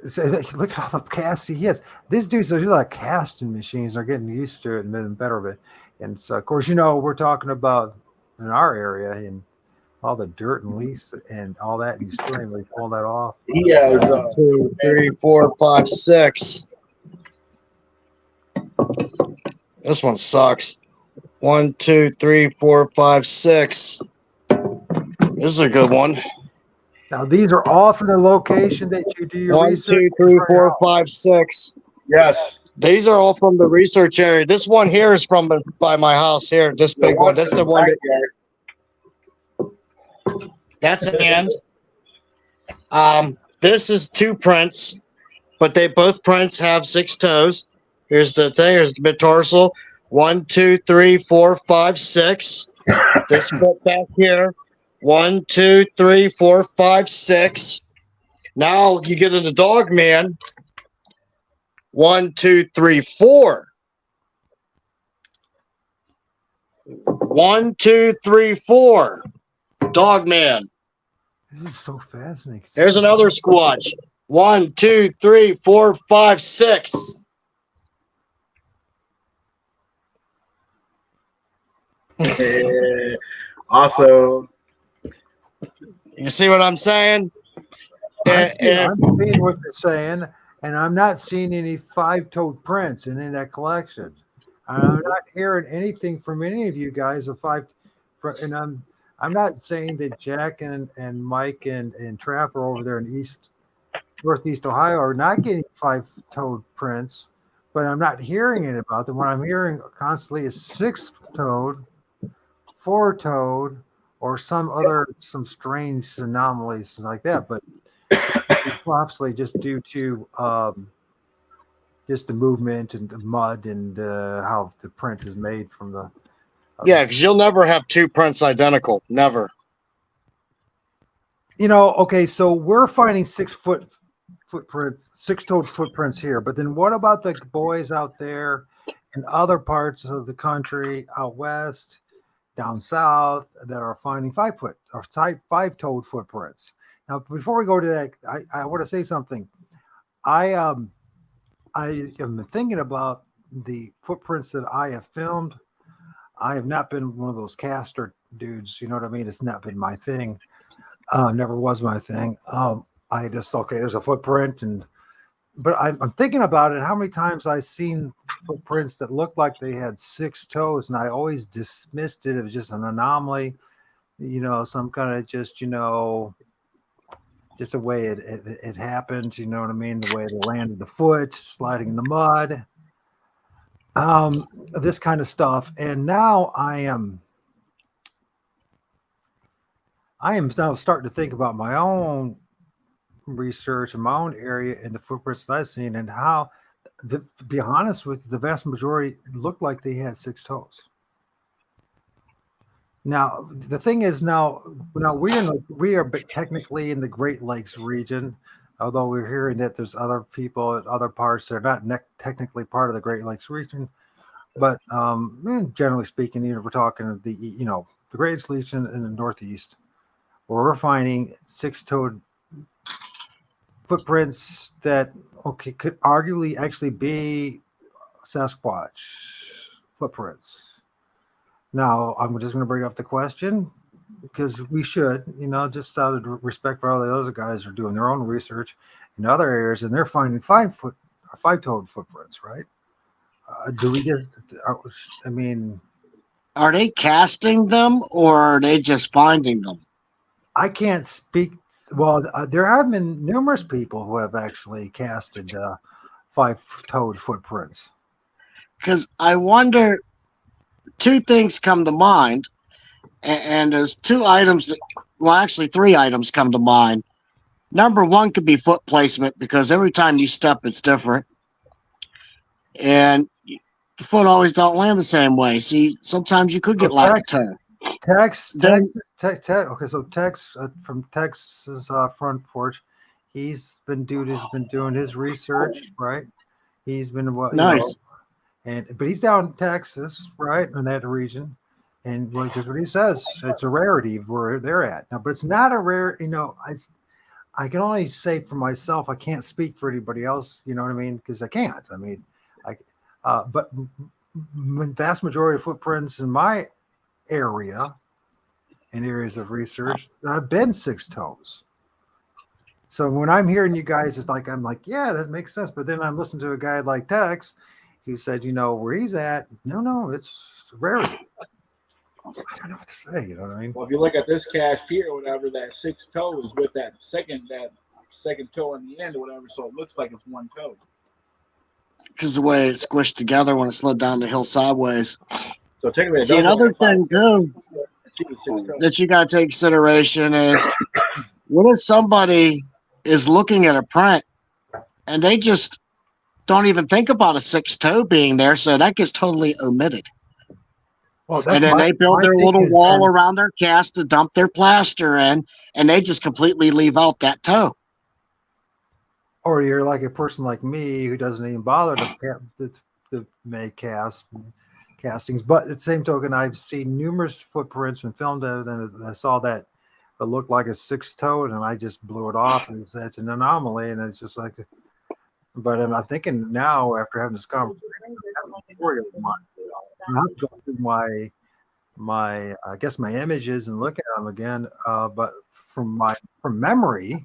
So, look at all the casts he has. These dudes are like casting machines. They're getting used to it and getting better of it. And so, of course, we're talking about in our area and all the dirt and leaves and all that. And you still ain't really pull that off. He has 1, 2, 3, 4, 5, 6. This one sucks. 1, 2, 3, 4, 5, 6. This is a good one. Now, these are all from the location that you do your 1, research. 2, 3, 4, 5, 6. yes. These are all from the research area. This one here is from by my house here. This big one. This is the one. That's an end. This is 2 prints, but both prints have 6 toes. Here's the thing. Here's the metatarsal. 1, 2, 3, 4, 5, 6. This foot back here. 1, 2, 3, 4, 5, 6. Now you get into dog man. 1, 2, 3, 4. 1, 2, 3, 4. Dog man. This is so fascinating. There's another squatch. 1, 2, 3, 4, 5, 6. Awesome. You see what I'm saying? I'm seeing what you're saying, and I'm not seeing any 5-toed prints in that collection. I'm not hearing anything from any of you guys of 5. And I'm not saying that Jack and Mike and Trapper over there in Northeast Ohio are not getting 5-toed prints, but I'm not hearing it about them. What I'm hearing constantly is 6-toed, 4-toed, or some strange anomalies like that. But possibly just due to just the movement and the mud and how the print is made from the. Yeah, because you'll never have 2 prints identical. Never. Okay, so we're finding 6-toed footprints here, but then what about the boys out there in other parts of the country, out west, down south, that are finding 5-toed footprints? Now, before we go to that, I want to say something. I have been thinking about the footprints that I have filmed, I have not been one of those caster dudes. You know what I mean? It's not been my thing. Never was my thing. I just, okay, there's a footprint, but I'm thinking about it. How many times I've seen footprints that looked like they had 6 toes, and I always dismissed it. It was just an anomaly, some kind of just the way it happened. You know what I mean? The way it landed the foot, sliding in the mud, this kind of stuff. And now I am now starting to think about my own research in my own area and the footprints that I've seen, and how, to be honest with you, the vast majority looked like they had 6 toes. Now the thing is, now we are technically in the Great Lakes region, although we're hearing that there's other people at other parts that are not technically part of the Great Lakes region. But generally speaking, we're talking the the Great Lakes region in the Northeast, where we're finding 6-toed footprints that could arguably actually be Sasquatch footprints. Now, I'm just going to bring up the question, because we should, just out of respect for all the other guys who are doing their own research in other areas, and they're finding 5-toed footprints, right? Do we just? I mean, Are they casting them, or are they just finding them? I can't speak. Well, there have been numerous people who have actually casted 5-toed footprints. Because I wonder, 2 things come to mind, and there's 2 items actually 3 items come to mind. Number 1 could be foot placement, because every time you step, it's different, and the foot always don't land the same way. See, sometimes you could get like a toe. Okay, so Tex from Tex's front porch, he's been doing his research, right? He's been Nice. But he's down in Texas, right, in that region, and just what he says, it's a rarity where they're at now, but it's not a rare. I can only say for myself. I can't speak for anybody else. You know what I mean? Because I can't. I mean, but vast majority of footprints in my area and areas of research have been 6 toes. So when I'm hearing you guys, I'm like, yeah, that makes sense. But then I'm listening to a guy like Tex, who said, where he's at. No, it's rarity. I don't know what to say. You know what I mean? Well, if you look at this cast here or whatever, that 6 toe is with that second toe on the end or whatever, so it looks like it's 1 toe. Because the way it's squished together when it slid down the hill sideways. So technically, see, another thing too that you got to take consideration is, what if somebody is looking at a print and they just don't even think about a 6-toe being there, so that gets totally omitted. Well, and then they build their little wall around their cast to dump their plaster in, and they just completely leave out that toe. Or you're like a person like me who doesn't even bother to make castings. But at the same token, I've seen numerous footprints and filmed it, and I saw that it looked like a 6-toed, and I just blew it off, and it's an anomaly, and it's just like. But I'm thinking now, after having this conversation, I'm going through my I guess my images and looking at them again. But from memory,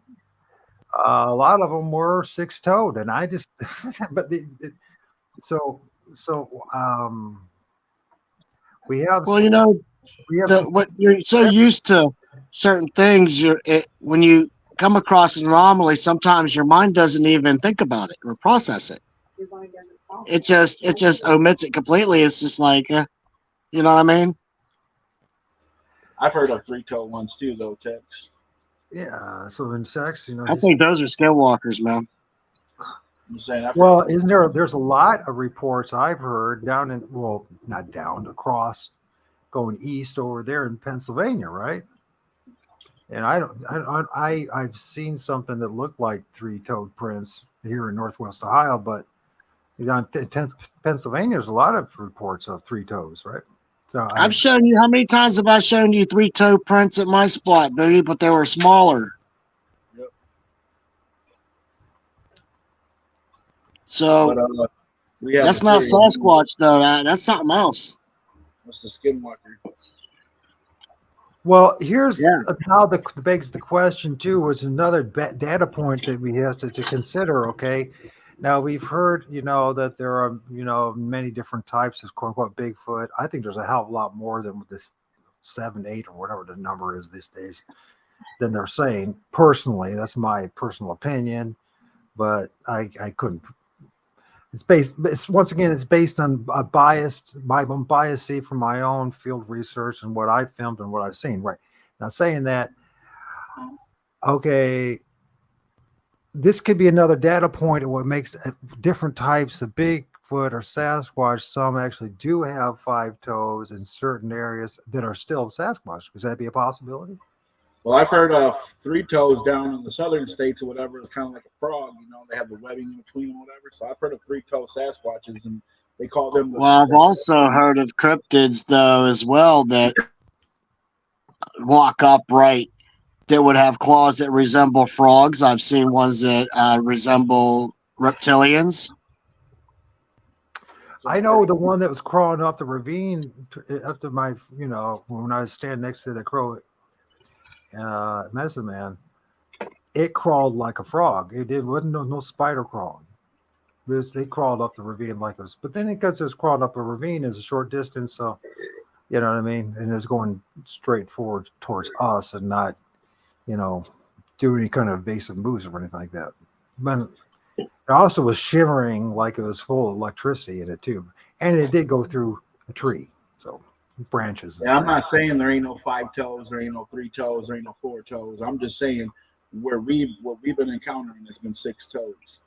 a lot of them were 6-toed, and I just but we have. Well, what you're so used to certain things. When you come across an anomaly, sometimes your mind doesn't even think about it or process it. It just omits it completely. It's just like, you know what I mean? I've heard of 3-toe ones too, though, Tex. Yeah. So in sex, I think those are skinwalkers, man. I'm saying. Isn't there? There's a lot of reports I've heard not down, across, going east over there in Pennsylvania, right? And I've seen something that looked like 3-toed prints here in Northwest Ohio, but down in Pennsylvania, there's a lot of reports of 3 toes, right? So I've shown you, how many times have I shown you 3-toe prints at my spot, Biggie, but they were smaller. Yep. So, We have That's the not cereal. Sasquatch though. That's something else. That's the skinwalker. Well, here's Yeah. how the begs the question too. Was another data point that we have to consider. Okay, now we've heard that there are many different types of quote unquote Bigfoot. I think there's a hell of a lot more than this 7, 8, or whatever the number is these days than they're saying. Personally, that's my personal opinion, but I couldn't. Once again, it's based on a my own bias from my own field research and what I've filmed and what I've seen. Right now, saying that, okay, this could be another data point of what makes different types of Bigfoot or Sasquatch. Some actually do have 5 toes in certain areas that are still Sasquatch. Could that be a possibility? Well, I've heard of 3 toes down in the southern states or whatever. It's kind of like a frog, they have the webbing in between and whatever. So I've heard of 3-toe Sasquatches, and they call them the. Well, I've also heard of cryptids though as well that walk upright that would have claws that resemble frogs. I've seen ones that resemble reptilians. I know the one that was crawling up the ravine up to my, when I was standing next to the crow medicine man, it crawled like a frog. It wasn't no spider crawling. They crawled up the ravine like it was, but then because it was crawled up a ravine, it was a short distance, so you know what I mean, and it was going straight forward towards us and not, do any kind of evasive moves or anything like that. But it also was shimmering like it was full of electricity in it too, and it did go through a tree, so branches. Yeah, I'm not saying there ain't no 5 toes, there ain't no 3 toes, there ain't no 4 toes. I'm just saying what we've been encountering has been 6 toes.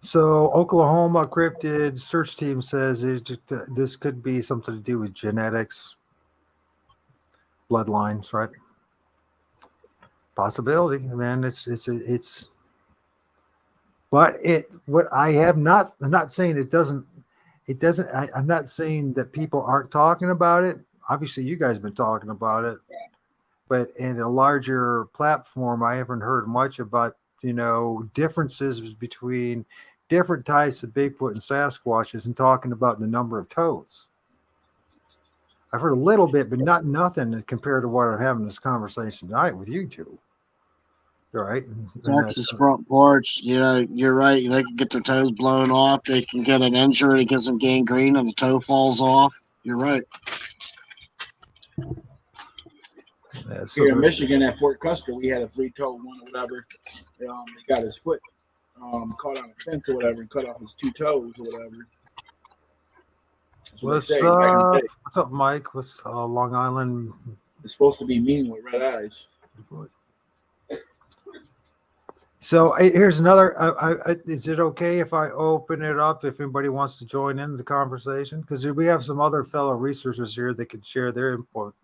So Oklahoma cryptid search team says this could be something to do with genetics, bloodlines, right? Possibility, man. It's. But what I have not. I'm not saying it doesn't. It doesn't. I'm not saying that people aren't talking about it. Obviously, you guys have been talking about it, but in a larger platform, I haven't heard much about differences between different types of Bigfoot and Sasquatches and talking about the number of toes. I've heard a little bit, but nothing compared to what I'm having this conversation tonight with you two. All right. Texas front porch, you're right. They can get their toes blown off. They can get an injury that gives them gangrene and the toe falls off. You're right. Yeah, Here in Michigan at Fort Custer, we had a 3-toe one or whatever. They got his foot caught on a fence or whatever and cut off his 2 toes or whatever. What's up, Mike? What's Long Island? It's supposed to be mean with red eyes. So here's another. Is it okay if I open it up if anybody wants to join in the conversation? Because we have some other fellow researchers here that could share their input.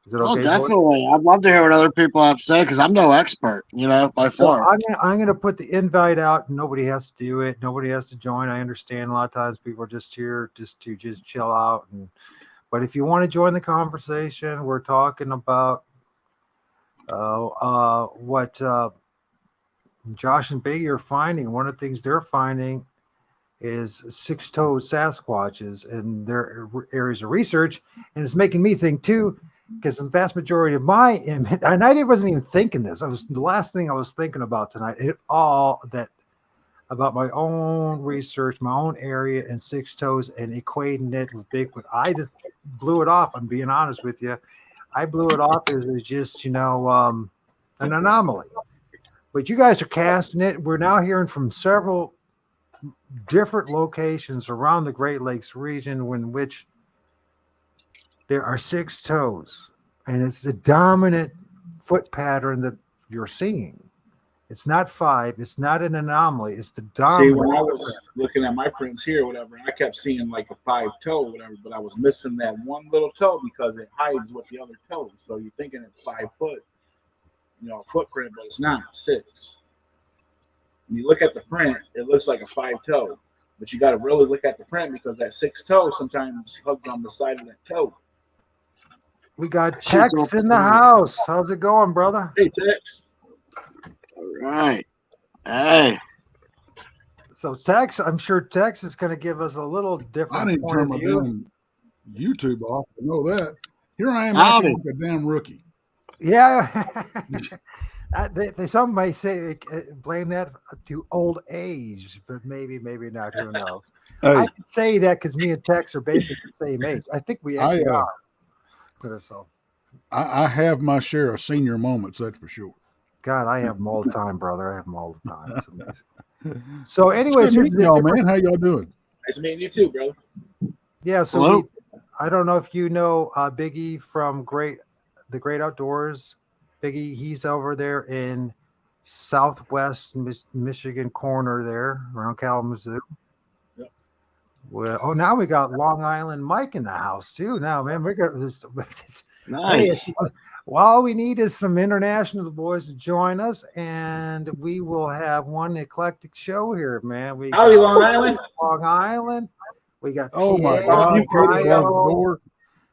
Is it okay? Oh, definitely. I'd love to hear what other people have to say because I'm no expert, by far. So I'm going to put the invite out. Nobody has to do it. Nobody has to join. I understand a lot of times people are just here to chill out. But if you want to join the conversation, we're talking about what Josh and Biggie are finding. One of the things they're finding is 6-toed Sasquatches in their areas of research. And it's making me think too, because the vast majority of my image, and I wasn't even thinking this. The last thing I was thinking about tonight, about my own research, my own area and 6 toes and equating it with Bigfoot. I just blew it off. I'm being honest with you. I blew it off as just, an anomaly. But you guys are casting it. We're now hearing from several different locations around the Great Lakes region in which there are 6 toes, and it's the dominant foot pattern that you're seeing. It's not 5. It's not an anomaly. It's the dominant. See, when I was looking at my prints here or whatever, I kept seeing like a 5-toe or whatever, but I was missing that one little toe because it hides with the other toes. So you're thinking it's 5 foot, footprint, but it's not. 6. When you look at the print, it looks like a 5-toe, but you got to really look at the print because that 6 toe sometimes hugs on the side of that toe. We got Tex in the house. How's it going, brother? Hey, Tex. All right. Hey. So Tex, I'm sure Tex is going to give us a little I different need to point turn of my view. damn YouTube off. I know that. Here I am Howdy. acting like a damn rookie. Yeah. Some may say blame that to old age, but maybe not. Who knows? Hey, I can say that because me and Tex are basically the same age. I think we actually are. So, I have my share of senior moments, that's for sure. God, I have them all the time, brother. I have them all the time. It's amazing. So, It's anyways, good here's meeting the y'all, difference. man. How y'all doing? Nice meeting you too, brother. Yeah, so Hello? I don't know if you know Biggie from the Great Outdoors. Biggie, he's over there in Southwest Michigan corner there around Kalamazoo. Yep. Well, now we got Long Island Mike in the house too. Now, man, we're gonna Nice. well, all we need is some international boys to join us, and we will have one eclectic show here, man. We Howdy, got Long Island. Long Island. We got Oh my PA, God! You paid the Ohio. door.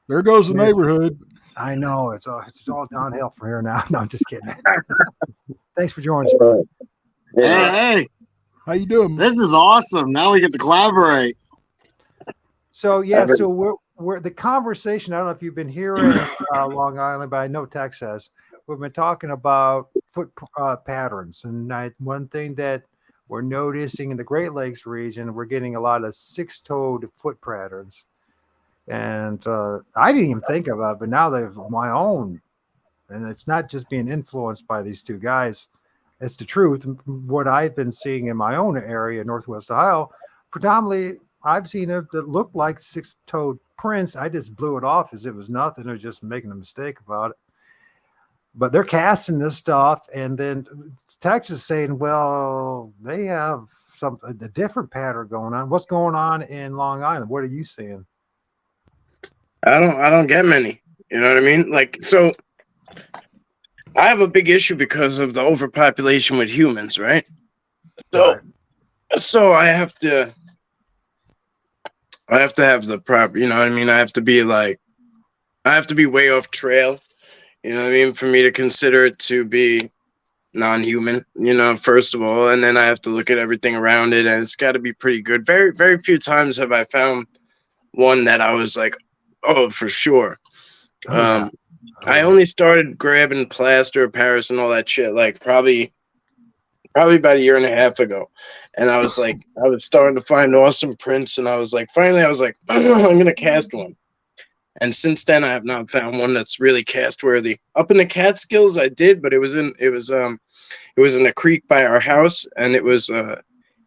There goes the Yes. neighborhood. I know it's all downhill from here now. No, I'm just kidding. Thanks for joining us, brother. Hey, How you doing? this is awesome. Now we get to collaborate. So yeah, so we're the conversation. I don't know if you've been hearing Long Island, but I know Tex has. We've been talking about foot patterns, and one thing that we're noticing in the Great Lakes region, we're getting a lot of six-toed foot patterns. And I didn't even think about it, but now they're my own. And it's not just being influenced by these two guys. It's the truth. What I've been seeing in my own area, Northwest Ohio, predominantly I've seen it that looked like six-toed prints. I just blew it off as it was nothing. They're just making a mistake about it. But they're casting this stuff, and then Texas saying, well, they have a different pattern going on. What's going on in Long Island? What are you seeing? I don't get many. You know what I mean? Like, so I have a big issue because of the overpopulation with humans, right? So Right. so I have to have the proper, you know what I mean? I have to be way off trail, you know what I mean, for me to consider it to be non-human, you know, first of all, and then I have to look at everything around it, and it's got to be pretty good. Very, very few times have I found one that I was like, oh, for sure. I only started grabbing plaster of Paris and all that shit like probably about a year and a half ago, and I was starting to find awesome prints, and I was like, finally, I was like, I'm gonna cast one. And since then, I have not found one that's really cast worthy. Up in the Catskills, I did, but it was in a creek by our house, and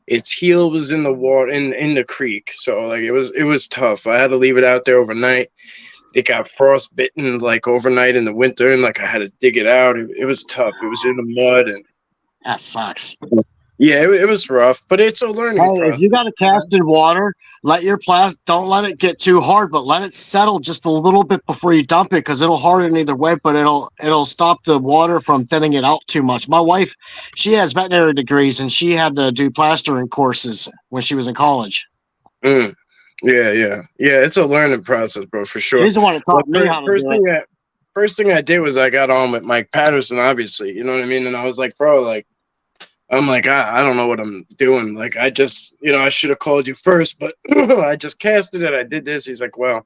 its heel was in the water in the creek, so like it was tough. I had to leave it out there overnight. It got frostbitten like overnight in the winter, and like I had to dig it out. It was tough. It was in the mud, and That sucks. yeah, it was rough. But it's a learning Hey, process. if you got to cast in water, let your don't let it get too hard, but let it settle just a little bit before you dump it, because it'll harden either way, but it'll stop the water from thinning it out too much. My wife, she has veterinary degrees, and she had to do plastering courses when she was in college. Mm. Yeah. It's a learning process, bro, for sure. She's the one that taught me how to do it. First thing I did was I got on with Mike Patterson, obviously, you know what I mean? And I was like, bro, like, I'm like, I don't know what I'm doing. Like, I just, you know, I should have called you first, but I just casted it. I did this. He's like, well,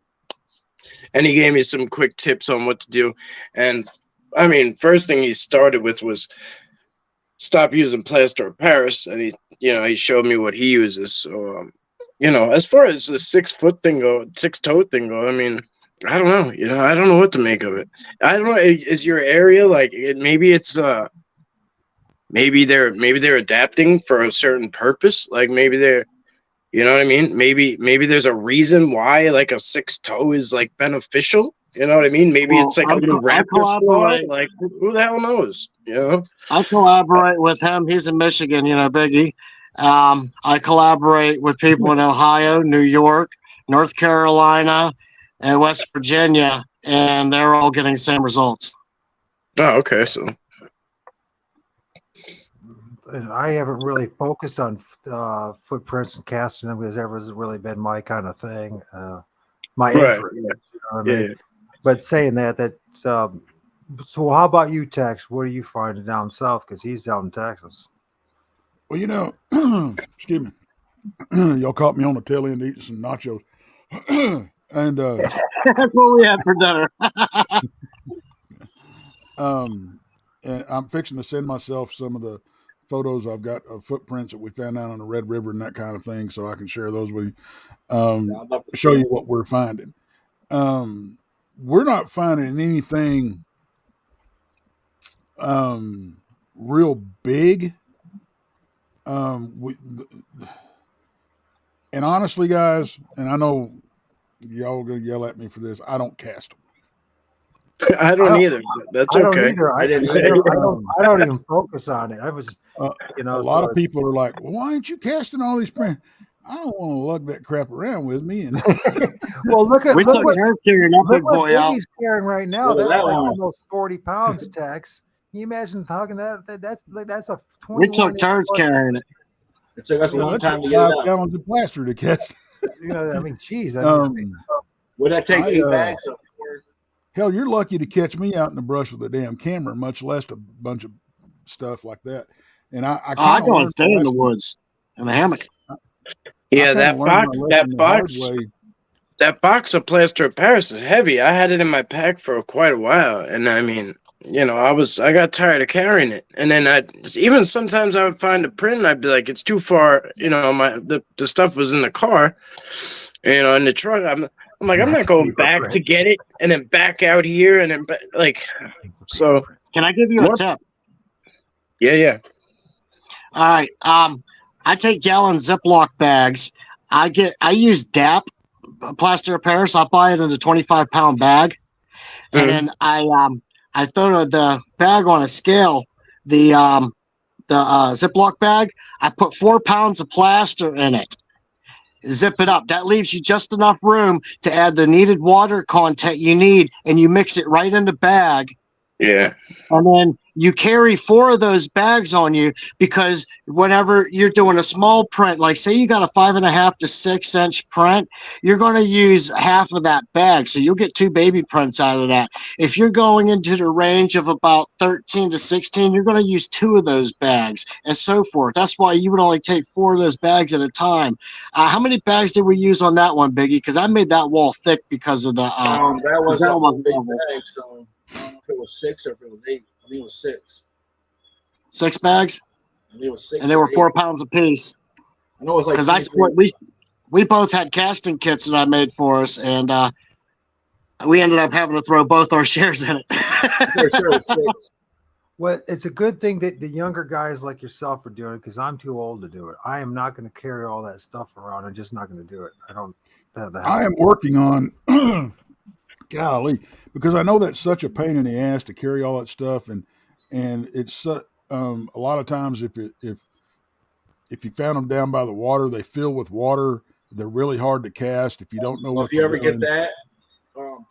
and he gave me some quick tips on what to do. And I mean, first thing he started with was stop using plaster of Paris. And he showed me what he uses. So, as far as the 6-foot thing six-toed thing go, I mean, I don't know. You know, I don't know what to make of it. I don't know. Is your area like maybe it's maybe they're adapting for a certain purpose? Like maybe they're, you know what I mean? Maybe there's a reason why like a 6-toe is like beneficial. You know what I mean? Maybe it's like a little raptor claw. Like who the hell knows? You know? I collaborate with him. He's in Michigan, Biggie. I collaborate with people in Ohio, New York, North Carolina, and West Virginia, and they're all getting the same results. Oh, okay. So, and I haven't really focused on footprints and casting them because ever has really been my kind of thing, my interest. Yeah. You know what I mean? Yeah. But saying that so how about you, Tex? What are you finding down south? Because he's down in Texas. Well, excuse me. Y'all caught me on the tail end eating some nachos. And That's what we had for dinner. and I'm fixing to send myself some of the photos I've got of footprints that we found out on the Red River and that kind of thing, so I can share those with you. I'd love to Show see you what we're finding. We're not finding anything real big. And honestly, guys, and I know y'all are gonna yell at me for this, I don't cast them. I don't either. That's I don't okay. either. I didn't I don't even focus on it. I was, A so lot of people are like, well, why aren't you casting all these prints? I don't want to lug that crap around with me. And well, look We took what turns carrying that big what boy out. Biggie's carrying right now. Look at That's that like one. almost 40 pounds, Tex. Can you imagine talking that? That's a 21. We took turns carrying it. It took us a long that time took to get it 5 out. gallons of plaster to cast. You know, I mean, geez. Would that take I, 8 bags of Hell, you're lucky to catch me out in the brush with a damn camera, much less a bunch of stuff like that. And I I kind go of and stay in the woods in the hammock. Yeah, that box of plaster of Paris is heavy. I had it in my pack for quite a while, and I mean, I got tired of carrying it. And then even sometimes I would find a print and I'd be like, it's too far. The stuff was in the car, in the truck. I'm like, I'm not going back to get it and then back out here and then so. Can I give you a tip? Yeah. All right. I take gallon Ziploc bags. I use DAP plaster of Paris. I buy it in a 25-pound bag, and then I throw the bag on a scale. The Ziploc bag. I put 4 pounds of plaster in it. Zip it up. That leaves you just enough room to add the needed water content you need, and you mix it right in the bag. Yeah. And then you carry 4 of those bags on you, because whenever you're doing a small print, like say you got a 5.5 to 6 inch print, you're going to use half of that bag. So you'll get 2 baby prints out of that. If you're going into the range of about 13 to 16, you're going to use 2 of those bags and so forth. That's why you would only take 4 of those bags at a time. How many bags did we use on that one, Biggie? Because I made that wall thick because of the that was a big bag, so I don't know if it was 6 or if it was 8. I think it was 6. 6 bags? I think it was 6. And they were 4 pounds a piece. I know it was like, because we both had casting kits that I made for us, and we ended up having to throw both our shares in it. For sure it was 6. Well, it's a good thing that the younger guys like yourself are doing it, because I'm too old to do it. I am not going to carry all that stuff around. I'm just not going to do it. I don't have that. I am working on golly, because I know that's such a pain in the ass to carry all that stuff, and it's a lot of times if you found them down by the water, they fill with water. They're really hard to cast if you don't know. Well, if you ever get that,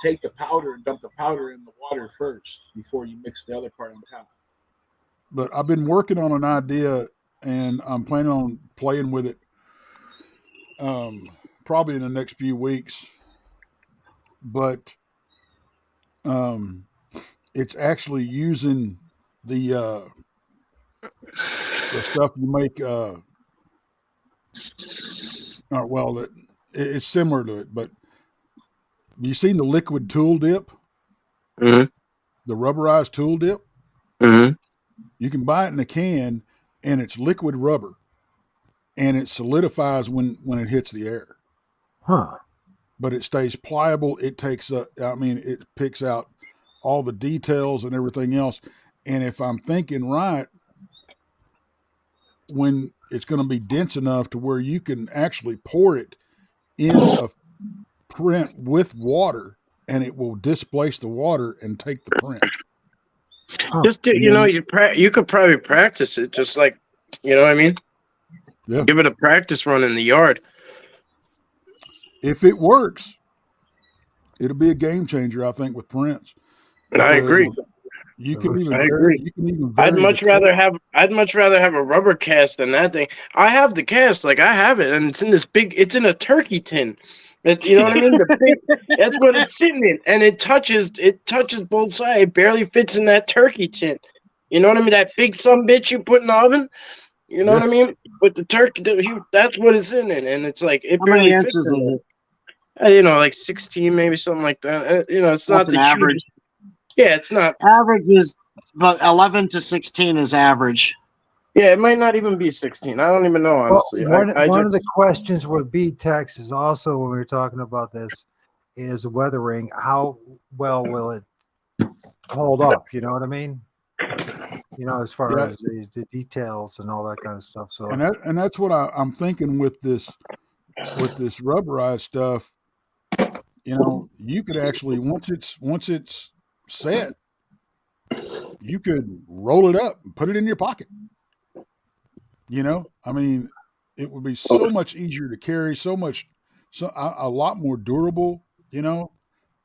take the powder and dump the powder in the water first before you mix the other part on top. But I've been working on an idea, and I'm planning on playing with it probably in the next few weeks. But it's actually using the stuff you make. It's similar to it, but you seen the liquid tool dip? Mm-hmm. The rubberized tool dip? Mm-hmm. You can buy it in a can, and it's liquid rubber, and it solidifies when it hits the air. Huh. But it stays pliable. It it picks out all the details and everything else. And if I'm thinking right, when it's going to be dense enough to where you can actually pour it in a print with water, and it will displace the water and take the print. Just you could probably practice it, just like, you know what I mean? Yeah. Give it a practice run in the yard. If it works, it'll be a game changer, I think, with prints. I agree. You can even I'd much rather have a rubber cast than that thing. I have the cast, like I have it, and it's in a turkey tin. You know what I mean? That's what it's sitting in, and it touches both sides. It barely fits in that turkey tin. You know what I mean? That big sumbitch you put in the oven. You know what I mean? with the turkey, that's what it's in it, and it's like it How many barely fits inches is in it? there. Like 16, maybe something like that. It's not That's the an average. hugest. Yeah, it's not. Average is about 11 to 16 is average. Yeah, it might not even be 16. I don't even know, Well, honestly. one I of the just questions with BTEX is also when we were talking about this is weathering. How well will it hold up? You know what I mean? As far Yeah. as the details and all that kind of stuff. So And that's what I'm thinking with this rubberized stuff. You could actually once it's set, you could roll it up and put it in your pocket. I mean, it would be so much easier to carry, a lot more durable. You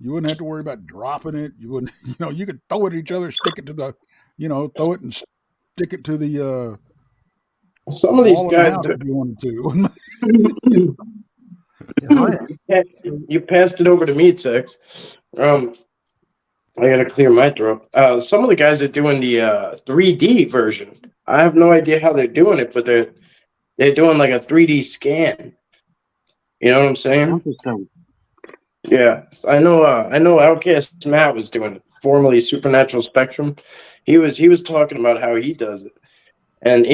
wouldn't have to worry about dropping it. You wouldn't, you could throw it at each other, stick it to the, throw it and stick it to the some of these wall in the guys. house if you wanted to. You passed it over to me, Tex. I gotta clear my throat. Some of the guys are doing the 3D version. I have no idea how they're doing it, but they're doing like a 3D scan. You know what I'm saying? Interesting. Yeah, I know. I know. Outcast Matt was doing it, formerly Supernatural Spectrum. He was talking about how he does it, and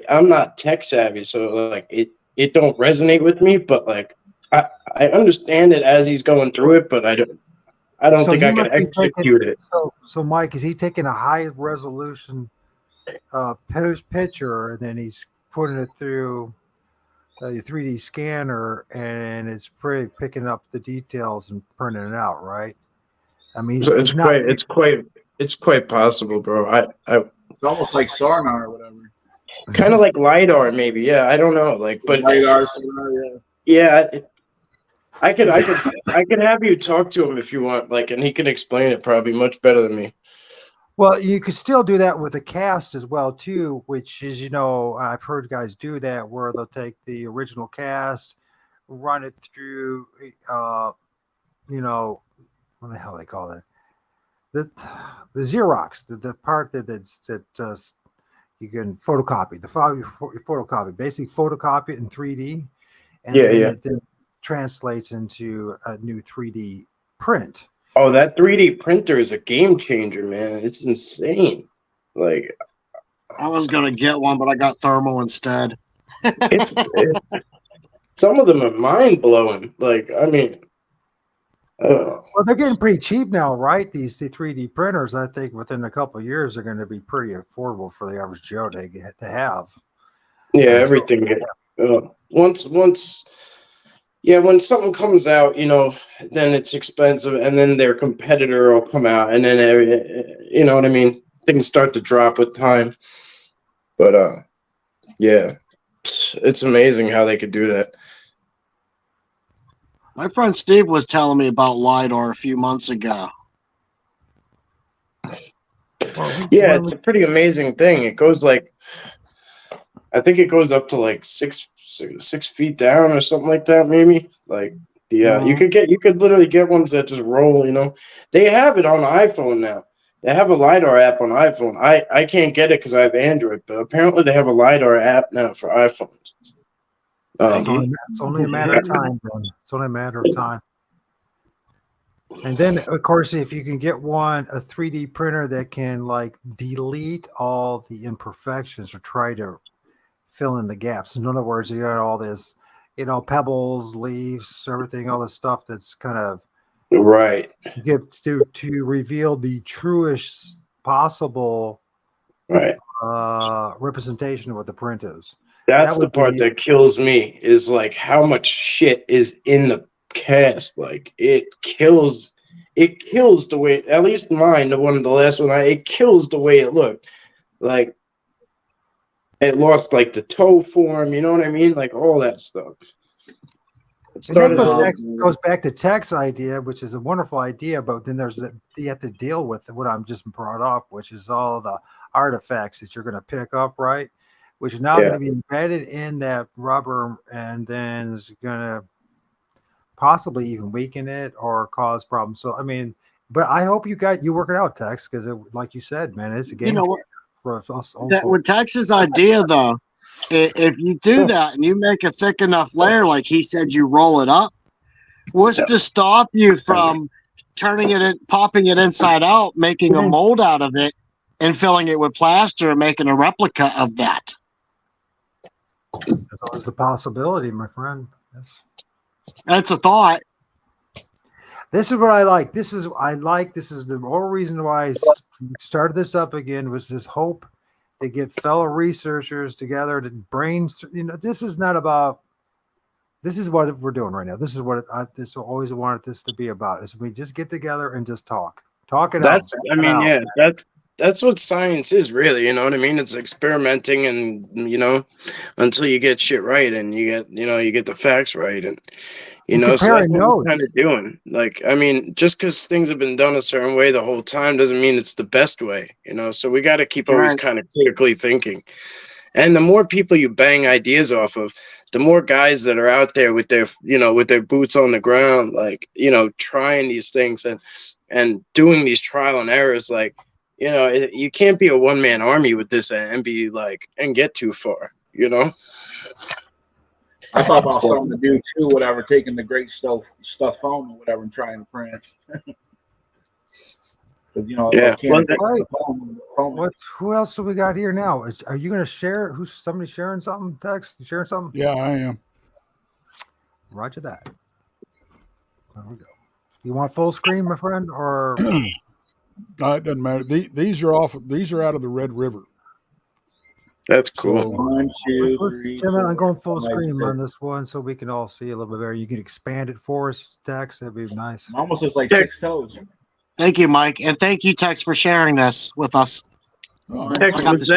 I'm not tech savvy, so like it don't resonate with me. But like I understand it as he's going through it, but I don't think he I can must be execute it. So Mike, is he taking a high resolution post picture and then he's putting it through a 3D scanner and it's pretty picking up the details and printing it out, right? I mean, So he's not. it's quite possible, bro. I It's almost like Sonar or whatever. kind of like LiDAR, maybe. Yeah, I don't know. Like, but LiDAR, Sonar, yeah. yeah, I could have you talk to him if you want, like, and he can explain it probably much better than me. Well, you could still do that with a cast as well too, which is I've heard guys do that where they'll take the original cast, run it through, what the hell they call it, the Xerox, the part that you can photocopy the file, photocopy, basically photocopy it in 3D, and then it then translates into a new 3D print. Oh, that 3D printer is a game changer, man. It's insane. Like, I was gonna get one, but I got thermal instead. Some of them are mind blowing. Like, I mean, well, they're getting pretty cheap now, right? These 3D printers, I think within a couple of years, are going to be pretty affordable for the average Joe to have. yeah, everything. When something comes out, then it's expensive, and then their competitor will come out, and then you know what I mean. Things start to drop with time, but yeah, it's amazing how they could do that. My friend Steve was telling me about LiDAR a few months ago. Yeah, it's a pretty amazing thing. It goes like, I think it goes up to like 6 feet down or something like that, maybe. Like you could literally get ones that just roll. They have it on iPhone now. They have a LiDAR app on iPhone. I can't get it because I have Android, but apparently they have a LiDAR app now for iPhones. It's only a matter of time, then. It's only a matter of time. And then, of course, if you can get a 3D printer that can like delete all the imperfections or try to fill in the gaps. In other words, you got all this, pebbles, leaves, everything, all this stuff that's kind of right. Give to reveal the truest possible representation of what the print is. That's the part that kills me, is like how much shit is in the cast. Like it kills the way, at least mine, the last one, it kills the way it looked. Like it lost like the toe form, you know what I mean? Like all that stuff. It goes back to TEX'S idea, which is a wonderful idea, but then you have to deal with what I'm just brought up, which is all the artifacts that you're going to pick up, right? Which are now going to be embedded in that rubber, and then is going to possibly even weaken it or cause problems. So, I mean, but I hope you work it out, TEX'S, because like you said, man, it's a game changer for us. With TEX'S idea, though, if you do that and you make a thick enough layer, like he said, you roll it up. What's to stop you from turning it in, popping it inside out, making a mold out of it, and filling it with plaster and making a replica of that? There's always the possibility, my friend. Yes. That's a thought. This is what I like. This is the whole reason why I started this up again, was this hope to get fellow researchers together to brains. This is not about. This is what we're doing right now. This is what this always wanted this to be about. Is we just get together and just talk it out. That's what science is, really. You know what I mean? It's experimenting, and until you get shit right, and you get the facts right, and so that's what we're kind of doing. Like, I mean, just because things have been done a certain way the whole time doesn't mean it's the best way. So we got to keep always kind of critically thinking. And the more people you bang ideas off of, the more guys that are out there with their, with their boots on the ground, like, trying these things and doing these trial and errors. Like, you can't be a one-man army with this and be like, and get too far, I thought about something to do too, whatever, taking the great stuff foam or whatever and trying to print. Yeah. Who else do we got here now? Are you going to share? Who's somebody sharing something? Text? You sharing something? Yeah, I am. Roger that. There we go. You want full screen, my friend, or? It doesn't matter. These are out of the Red River. That's cool. So, 1, 2, 3. Gentlemen, I'm going full screen on this one so we can all see a little bit better. You can expand it for us, Tex. That'd be nice. Almost looks like 6 toes. Thank you, Mike, and thank you, Tex, for sharing this with us. Tex, was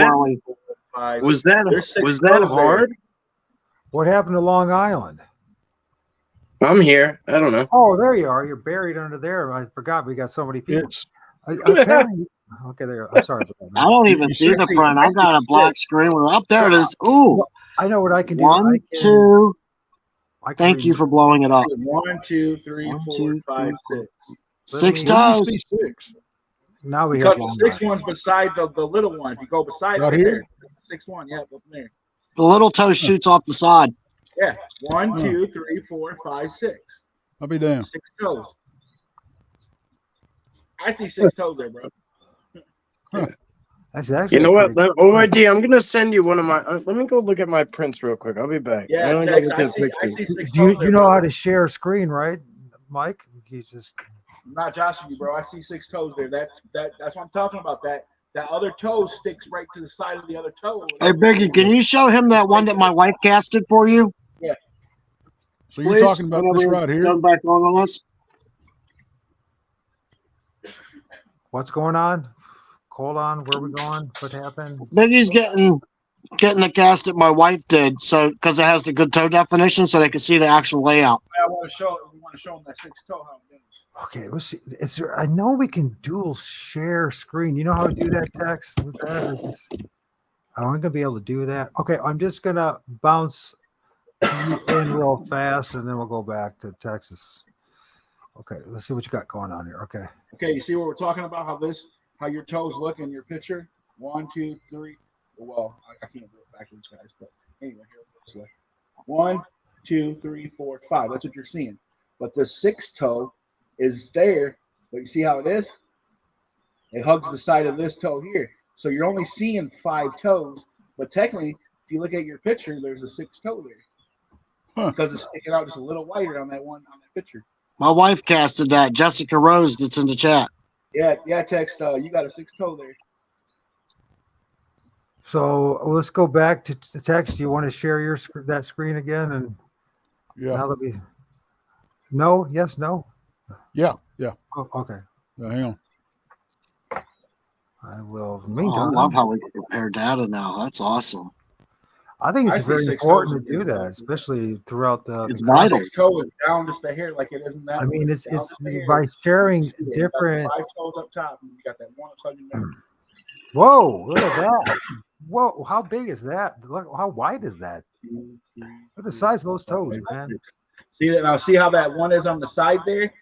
that hard? What happened to Long Island? I'm here. I don't know. Oh, there you are. You're buried under there. I forgot we got so many people. Apparently, okay, there. I'm sorry about that. I don't even see the front. I got a black screen. Up there it is. Ooh. I know what I can do. 1, 2. Thank you for blowing it up. 1, 2, 3, 4, 5, 6. 6 toes. Now we have the 6 ones beside the little one. If you go beside right here, there. 6 1, yeah, up there. The little toe shoots off the side. Yeah, 1, 2, 3, 4, 5, 6. I'll be damned. 6 toes. I see 6 toes there, bro. That's actually. You know what? O.R.D, I'm gonna send you one of my. Let me go look at my prints real quick. I'll be back. Yeah, Tex, I see 6 toes. You know how to share screen, right, Mike? He's just. I'm not joshing you, bro. I see 6 toes there. That's what I'm talking about. That other toe sticks right to the side of the other toe. Hey, Biggie, can you show him that one that my wife casted for you? Yeah. So you're talking about this right here? Come back on us. What's going on? Hold on. Where are we going? What happened? Biggie's getting the cast that my wife did, so because it has the good toe definition, so they can see the actual layout. I want to show them that 6 toe how it is. Okay, let's see. Is there? I know we can dual share screen. You know how to do that, Tex? With that, I'm gonna be able to do that. Okay, I'm just gonna bounce in real fast, and then we'll go back to Texas. Okay, let's see what you got going on here. Okay. Okay, you see what we're talking about? How your toes look in your picture? 1, 2, 3. Well, I can't do it backwards, guys. But anyway, here it goes. This way. 1, 2, 3, 4, 5. That's what you're seeing. But the 6th toe is there. But you see how it is? It hugs the side of this toe here. So you're only seeing 5 toes. But technically, if you look at your picture, there's a 6th toe there. Because it's sticking out just a little wider on that picture. My wife casted that. Jessica Rose, that's in the chat. Yeah, Tex. You got a 6th toe there. So let's go back to the text. Do you want to share that screen again? And yeah. Now that we. No. Yes. No. Yeah. Oh, okay. Hang on. I will. I love how we can compare data now. That's awesome. I think it's very important to do that, especially throughout the. It's vital. 6 toe is down just a hair, like it isn't that. I mean, it's by sharing different. 5 toes up top, and you got that one outside your neck. Whoa! Look at that! Whoa! How big is that? Look, how wide is that? Look at the size of those toes, man. See that now? See how that one is on the side there?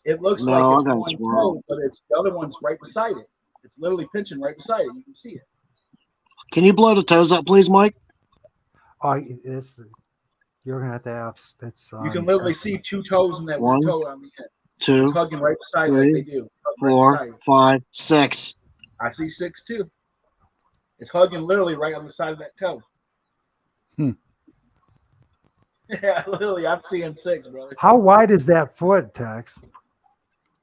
It looks like it's one toe, but it's the other one's right beside it. It's literally pinching right beside it. You can see it. Can you blow the toes up, please, Mike? Oh, it's you're gonna have to have it's. You can literally see 2 toes in that One, toe on the end. It's 2, hugging right beside three, like they do. Hugging right 4, beside it. 5, 6. I see 6 too. It's hugging literally right on the side of that toe. Hmm. Yeah, literally, I'm seeing 6, brother. How wide is that foot, Tex?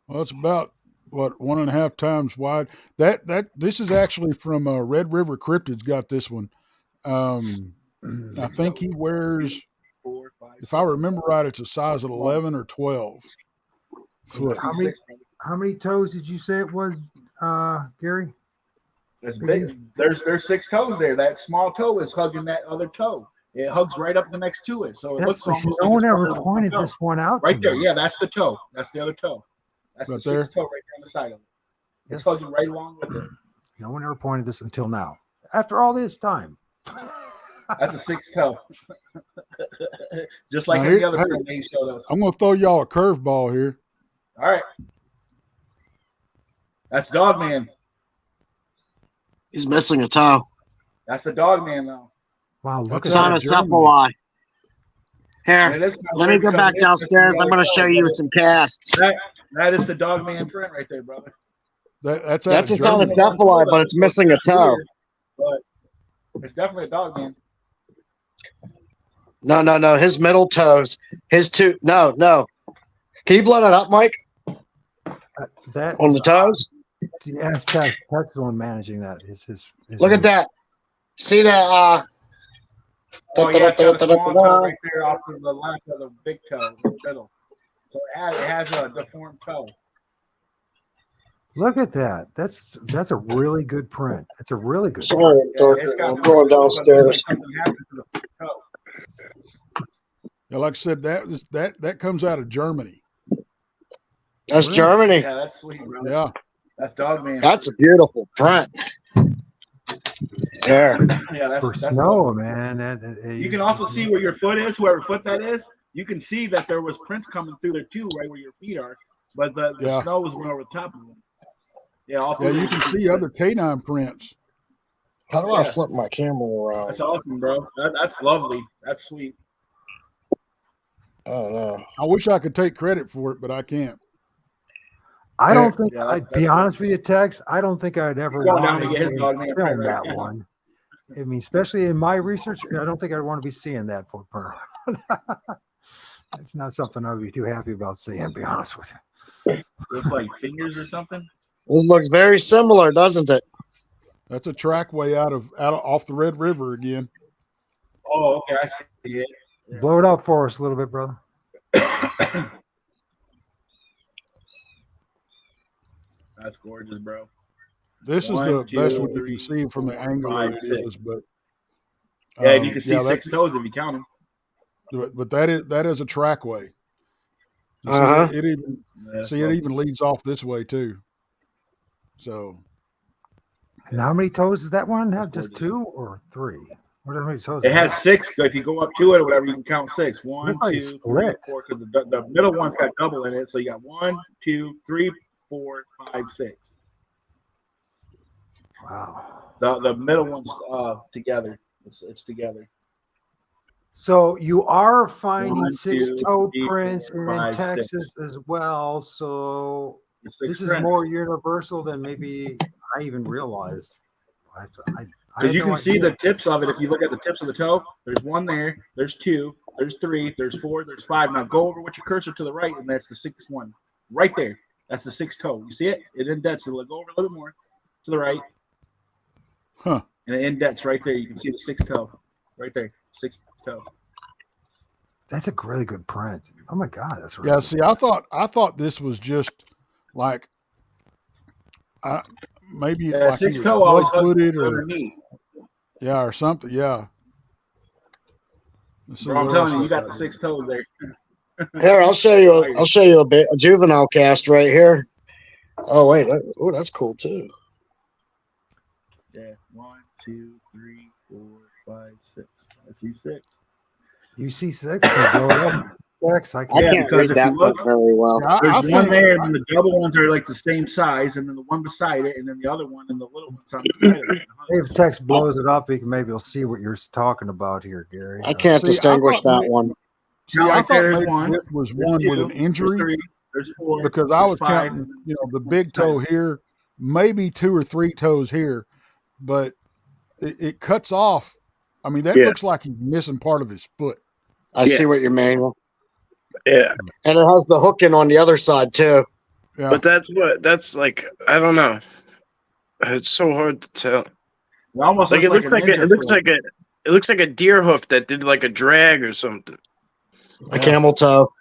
Well, it's about what 1.5 times wide. This is actually from Red River Cryptids. Got this one. I think he wears, 4, 5, if I remember right, it's a size of 11 or 12 foot. How many- How many toes did you say it was, Gary? It's big. There's 6 toes there. That small toe is hugging that other toe. It hugs right up next to it, so it looks almost no like one it's ever part of pointed the toe. this one out. Right to there. me. Yeah, that's the toe. That's the other toe. That's Right the 6th there? toe right there on the side of it. It's Yes. hugging right along with it. No one ever pointed this until now. After all this time. That's a 6th toe. Just like Now any here- other hey, print they showed us. I'm going to throw y'all a curveball here. All right. That's Dog Man. He's missing a toe. That's the Dog Man, though. Wow, look That's at out that. of Sonocephaly. And Here, it is kind of let me weird go because back it is missing downstairs. the I'm going other to toe, show you brother. some casts. That is the Dog Man print right there, brother. That's out That's a of Germany. Sonocephaly, but it's missing a toe. But it's definitely a Dog Man. No. His middle toes. His two. No. Can you blow that up, Mike? That On is the toes? Yes, Tex. Tex is the one managing that. His Look at that. See that? Oh, yeah, it's got a small toe right there off of the left of the big toe in the middle. So it has a deformed toe. Look at that. That's a really good print. It's a really good print. Sorry, Yeah, it's got I'm going formed toe, but it looks downstairs. like something happened to the toe. Yeah, like I said, that comes out of Germany. That's Really? Germany. Yeah, that's sweet, brother. Yeah. That's Dog Man. That's a beautiful print. There. Yeah, For that's snow, man. You can also see where your foot is, whoever foot that is. You can see that there was prints coming through there too, right where your feet are. But the Yeah. snow was went over the top of them. Yeah, all Yeah, three you of can them see other canine prints. How do I Yeah. flip my camera around? That's awesome, bro. That's lovely. That's sweet. I don't know. I wish I could take credit for it, but I can't. I don't think Yeah, I'd that's be honest with you, Tex. I don't think I'd ever He's going want down to get his to Dog Man film print right that now. one. I mean, especially in my research, I don't think I'd want to be seeing that footprint. It's not something I'd be too happy about seeing, to be honest with you. Looks like fingers or something. This looks very similar, doesn't it? That's a trackway out of off the Red River again. Oh, okay, I see it. Yeah. Blow it up for us a little bit, brother. That's gorgeous, bro. This One, is the two, best one you three, can see from the four, angle five, that it six. is, but Yeah, and you can see yeah, 6 toes if you count them. but that is a trackway. You Uh-huh. see, it even Yeah, it even leads off this way too. So And how many toes does that one have? That's Just gorgeous. 2 or 3? What are many toes? It is has that? 6. If you go up to it or whatever, you can count 6. 1, Looks like 2, it's 3, split. 4. Because the middle one's got double in it, so you got 1, 2, 3, 4, 5, 6. Wow. The middle one's together. It's together. So you are finding 1, 6 2, toe 3, prints 4, in 5, 6. Texas as well. So The 6 this is prints. more universal than maybe I even realized. I Because had you no can see idea. the tips of it. If you look at the tips of the toe, there's 1 there, there's 2, there's 3, there's 4, there's 5. Now go over with your cursor to the right, and that's the 6th one. Right there. That's the 6th toe. You see it? It indents. So go over a little bit more to the right. Huh. And it indents right there. You can see the 6th toe. Right there. 6th toe. That's a really good print. Oh my god, that's really yeah, good. see, I thought this was just like maybe Yeah, like he 6th was toe always club-footed or underneath. yeah, or something. Yeah. Let's see Bro, I'm what else telling you, we you got got the here. 6 toes there. Here, I'll show you a juvenile cast right here. Oh wait, oh that's cool too. Yeah. 1, 2, 3, 4, 5, 6. I see 6. You see 6? Can you blow it up? Tex. I I can't. can't because read if that you look, book very well. See, I there's one think there, and then the double ones are like the same size, and then the one beside it, and then the other one, and the little one's on the side of it. If Tex blows it up, maybe you'll see what you're talking about here, Gary. I can't See, I distinguish thought that one. see, I Right there, thought there's maybe one. this was There's one with two, an there's injury three, there's four, because I there's was five, counting, and then you know, there's the one big beside toe it. here, maybe 2 or 3 toes here, but it cuts off. I mean, that Yeah. looks like he's missing part of his foot. I Yeah. see what you mean. Yeah. And it has the hook in on the other side too. Yeah. But that's like, I don't know. It's so hard to tell. It almost Like looks it like a ninja foot. looks like a deer hoof that did like a drag or something. A camel toe.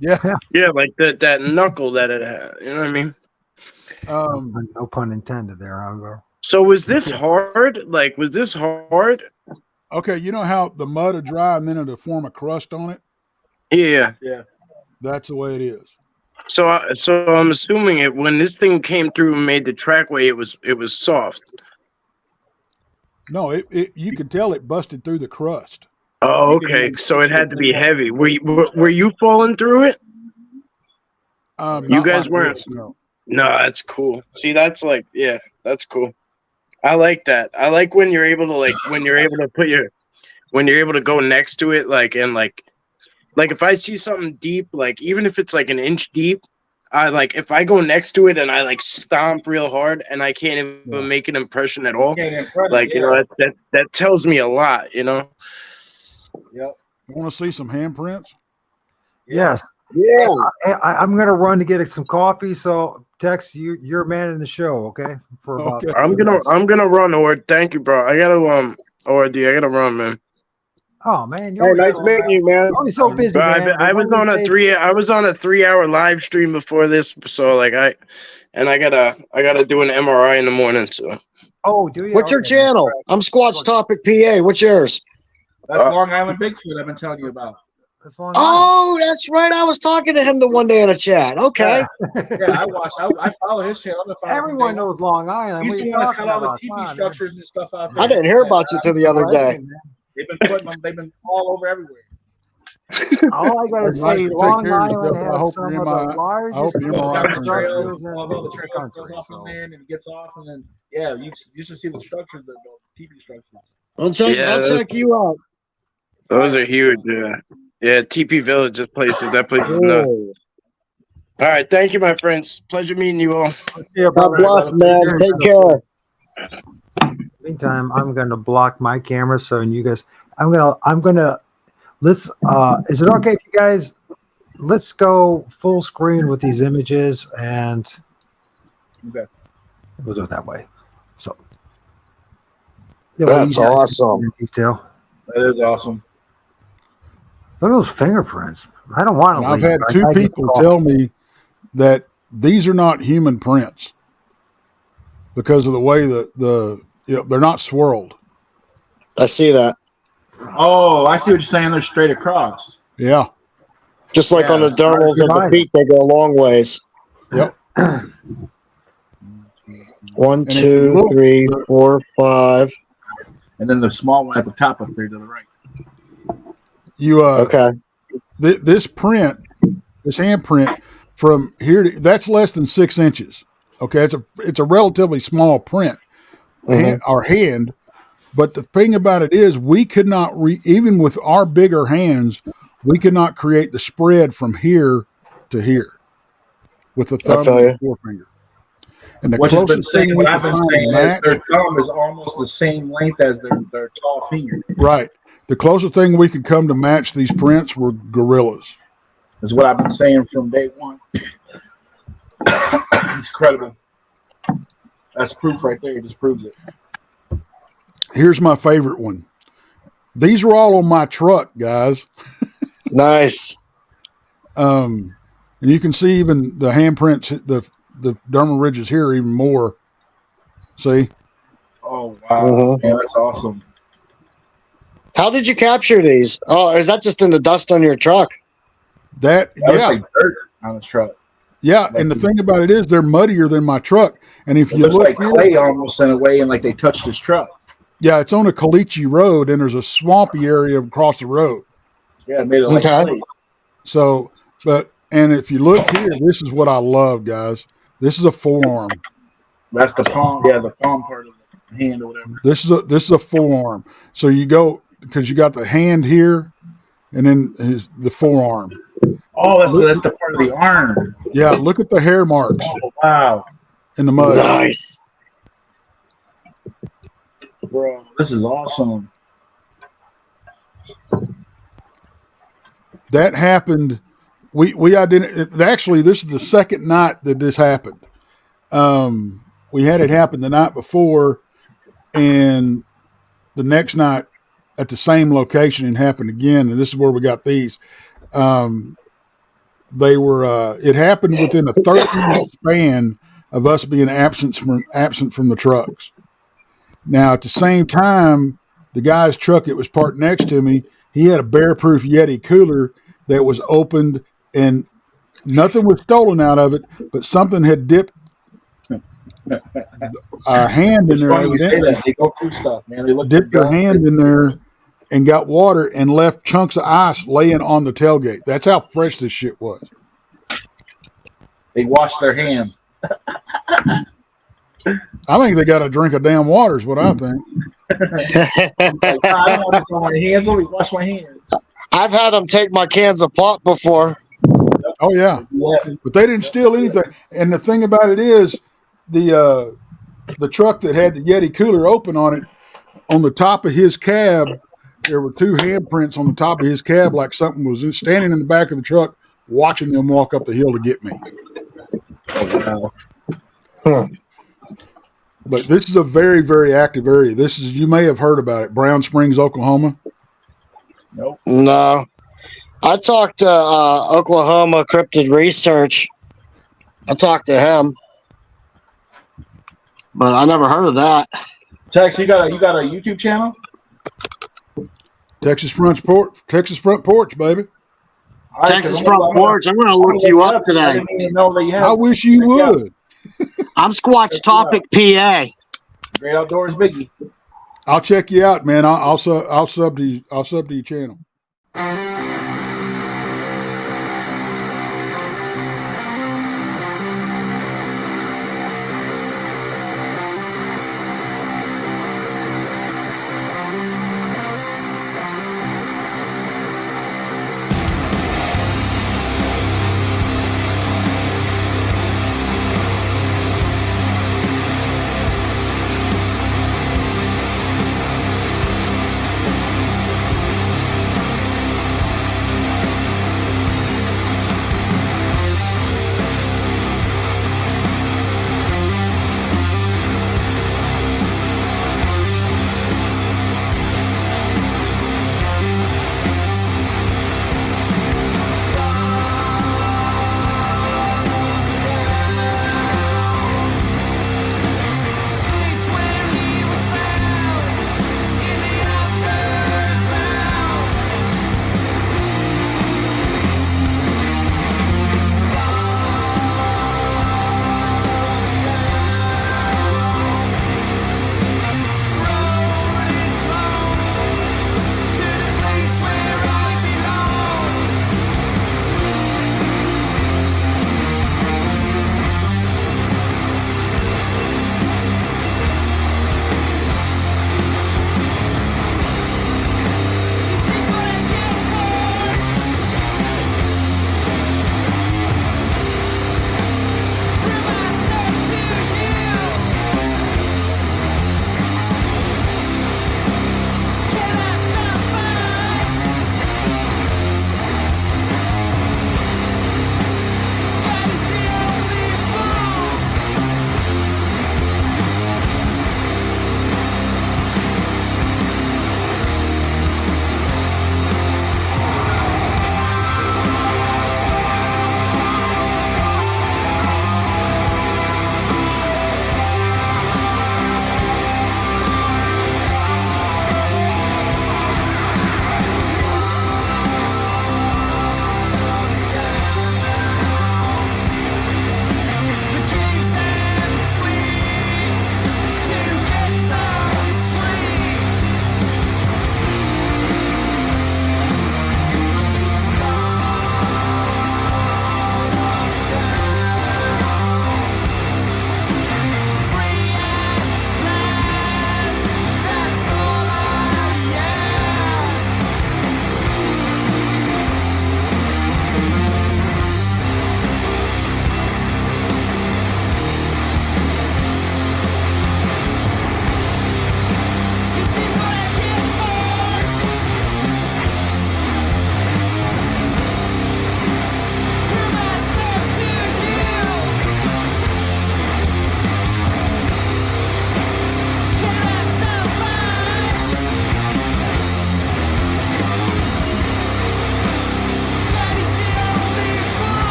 Yeah. Yeah, like that knuckle that it had. You know what I mean? No pun intended there, Hugo. So was this hard? Like, was this hard? Okay. You know how the mud will dry and then it'll form a crust on it? Yeah. Yeah. That's the way it is. So I'm assuming it when this thing came through and made the trackway, it was soft. No, you could tell it busted through the crust. Oh, okay. So it had to be heavy. Were you falling through it? You Not guys like weren't. this, no. No, that's cool. See, that's like, yeah, that's cool. I like that. I like when you're able to when you're able to go next to it, like, and like if I see something deep, like even if it's like an inch deep, I like if I go next to it and I like stomp real hard and I can't even make an impression at all, like you know that tells me a lot, you know. Yep. You want to see some handprints? Yes. Yeah. I'm gonna run to get some coffee. So Tex, you're a man in the show, okay? For about Okay. I'm gonna run, Ord. Thank you, bro. I gotta O.R.D. I gotta run, man. Oh man, Hey, nice meeting you, man. You're so busy, Bro, man. I was on a 3-hour live stream before this, so like I gotta do an MRI in the morning. So Oh, do you? What's your Okay. channel? I'm Squatch Topic PA. What's yours? That's Long Island Bigfoot I've been telling you about. That's Long Oh, that's right. I was talking to him the one day in a chat. Okay. Island. Yeah, I follow his channel. I've been following him Everyone day knows Long Island. He's What are the you one that's talking got all the about? teepee Come on, structures and stuff out there. I didn't hear about you till the other day. man. They've been putting them. They've been all over everywhere. All I gotta It's nice say, to take Long care of Island yourself. I has hope some your of the MRI I hope largest your Goes MRI down the comes trails, out. structures in all the the trails, goes country. off on So. there, and then it gets off, and then yeah, you should see the structures, the teepee structures. I'll check you out. those are huge. Yeah. TP Village, that place is nuts. Oh. All right, thank you, my friends. Pleasure meeting you all. God bless, man. Take care. Meantime, I'm gonna block my camera so you guys. I'm gonna let's. Is it okay if you guys? Let's go full screen with these images, and Okay. we'll do it that way. So That's awesome. Detail. That is awesome. Look at those fingerprints. I don't want And to. I've had 2 people tell me that these are not human prints because of the way they're not swirled. I see that. Oh, I see what you're saying. They're straight across. Yeah. Just like on the dermals of the feet, they go a long ways. Yep. 1, 2, 3, 4, 5. And then the small one at the top up there to the right. Okay. This print, this handprint from here to that's less than 6 inches. Okay, it's a relatively small print, our hand. But the thing about it is, we could not even with our bigger hands, we could not create the spread from here to here with the thumb and the forefinger. And the closest thing what I've been saying is their thumb is almost the same length as their tall finger. Right. The closest thing we could come to match these prints were gorillas. That's what I've been saying from day one. It's incredible. That's proof right there. It just proves it. Here's my favorite one. These were all on my truck, guys. Nice. And you can see even the handprints, the dermal ridges here even more. See? Oh, wow. Man, that's awesome. How did you capture these? Oh, is that just in the dust on your truck? That was like dirt on the truck. Yeah, and the thing about it is they're muddier than my truck. And if it you looks look like clay almost in a way, and like they touched his truck. Yeah, it's on a caliche road, and there's a swampy area across the road. Yeah, it made it like clay. So, and if you look here, this is what I love, guys. This is a forearm. That's the palm. Yeah, the palm part of the hand or whatever. This is a forearm. So you go because you got the hand here, and then the forearm. Oh, that's the part of the arm. Yeah, look at the hair marks Oh, wow, in the mud. Nice. bro, this is awesome. That happened. We identified. Actually, this is the second night that this happened. We had it happen the night before, and the next night at the same location it happened again. And this is where we got these. They were. It happened within a 30-minute span of us being absent from the trucks. Now, at the same time, the guy's truck that was parked next to me, he had a bear-proof Yeti cooler that was opened, and nothing was stolen out of it, but something had dipped a hand in It's there. funny you say that. They go through stuff, man. They look Dipped their hand in there and got water and left chunks of ice laying on the tailgate. That's how fresh this shit was. They wash their hands. I think they got to drink of damn water is what I think. Like, I don't want this on my hands. Let me wash my hands. I've had them take my cans of pop before. Oh, yeah. But they didn't steal anything. And the thing about it is the truck that had the Yeti cooler open on it, on the top of his cab, there were two handprints on the top of his cab like something was standing in the back of the truck watching them walk up the hill to get me. Oh, wow. Huh. But this is a very, very active area. You may have heard about it, Brown Springs, Oklahoma. Nope. No. I talked to Oklahoma Cryptid Research. I talked to him, but I never heard of that. Tex, you got a YouTube channel? Texas Front Porch, baby. All right, Texas 'cause I'm Front gonna- Porch. I'm going to look you up I today. didn't even know that you had. I wish you would. I'm Squatch Topic PA. Great Outdoors Biggie. I'll check you out, man. I'll sub to your channel.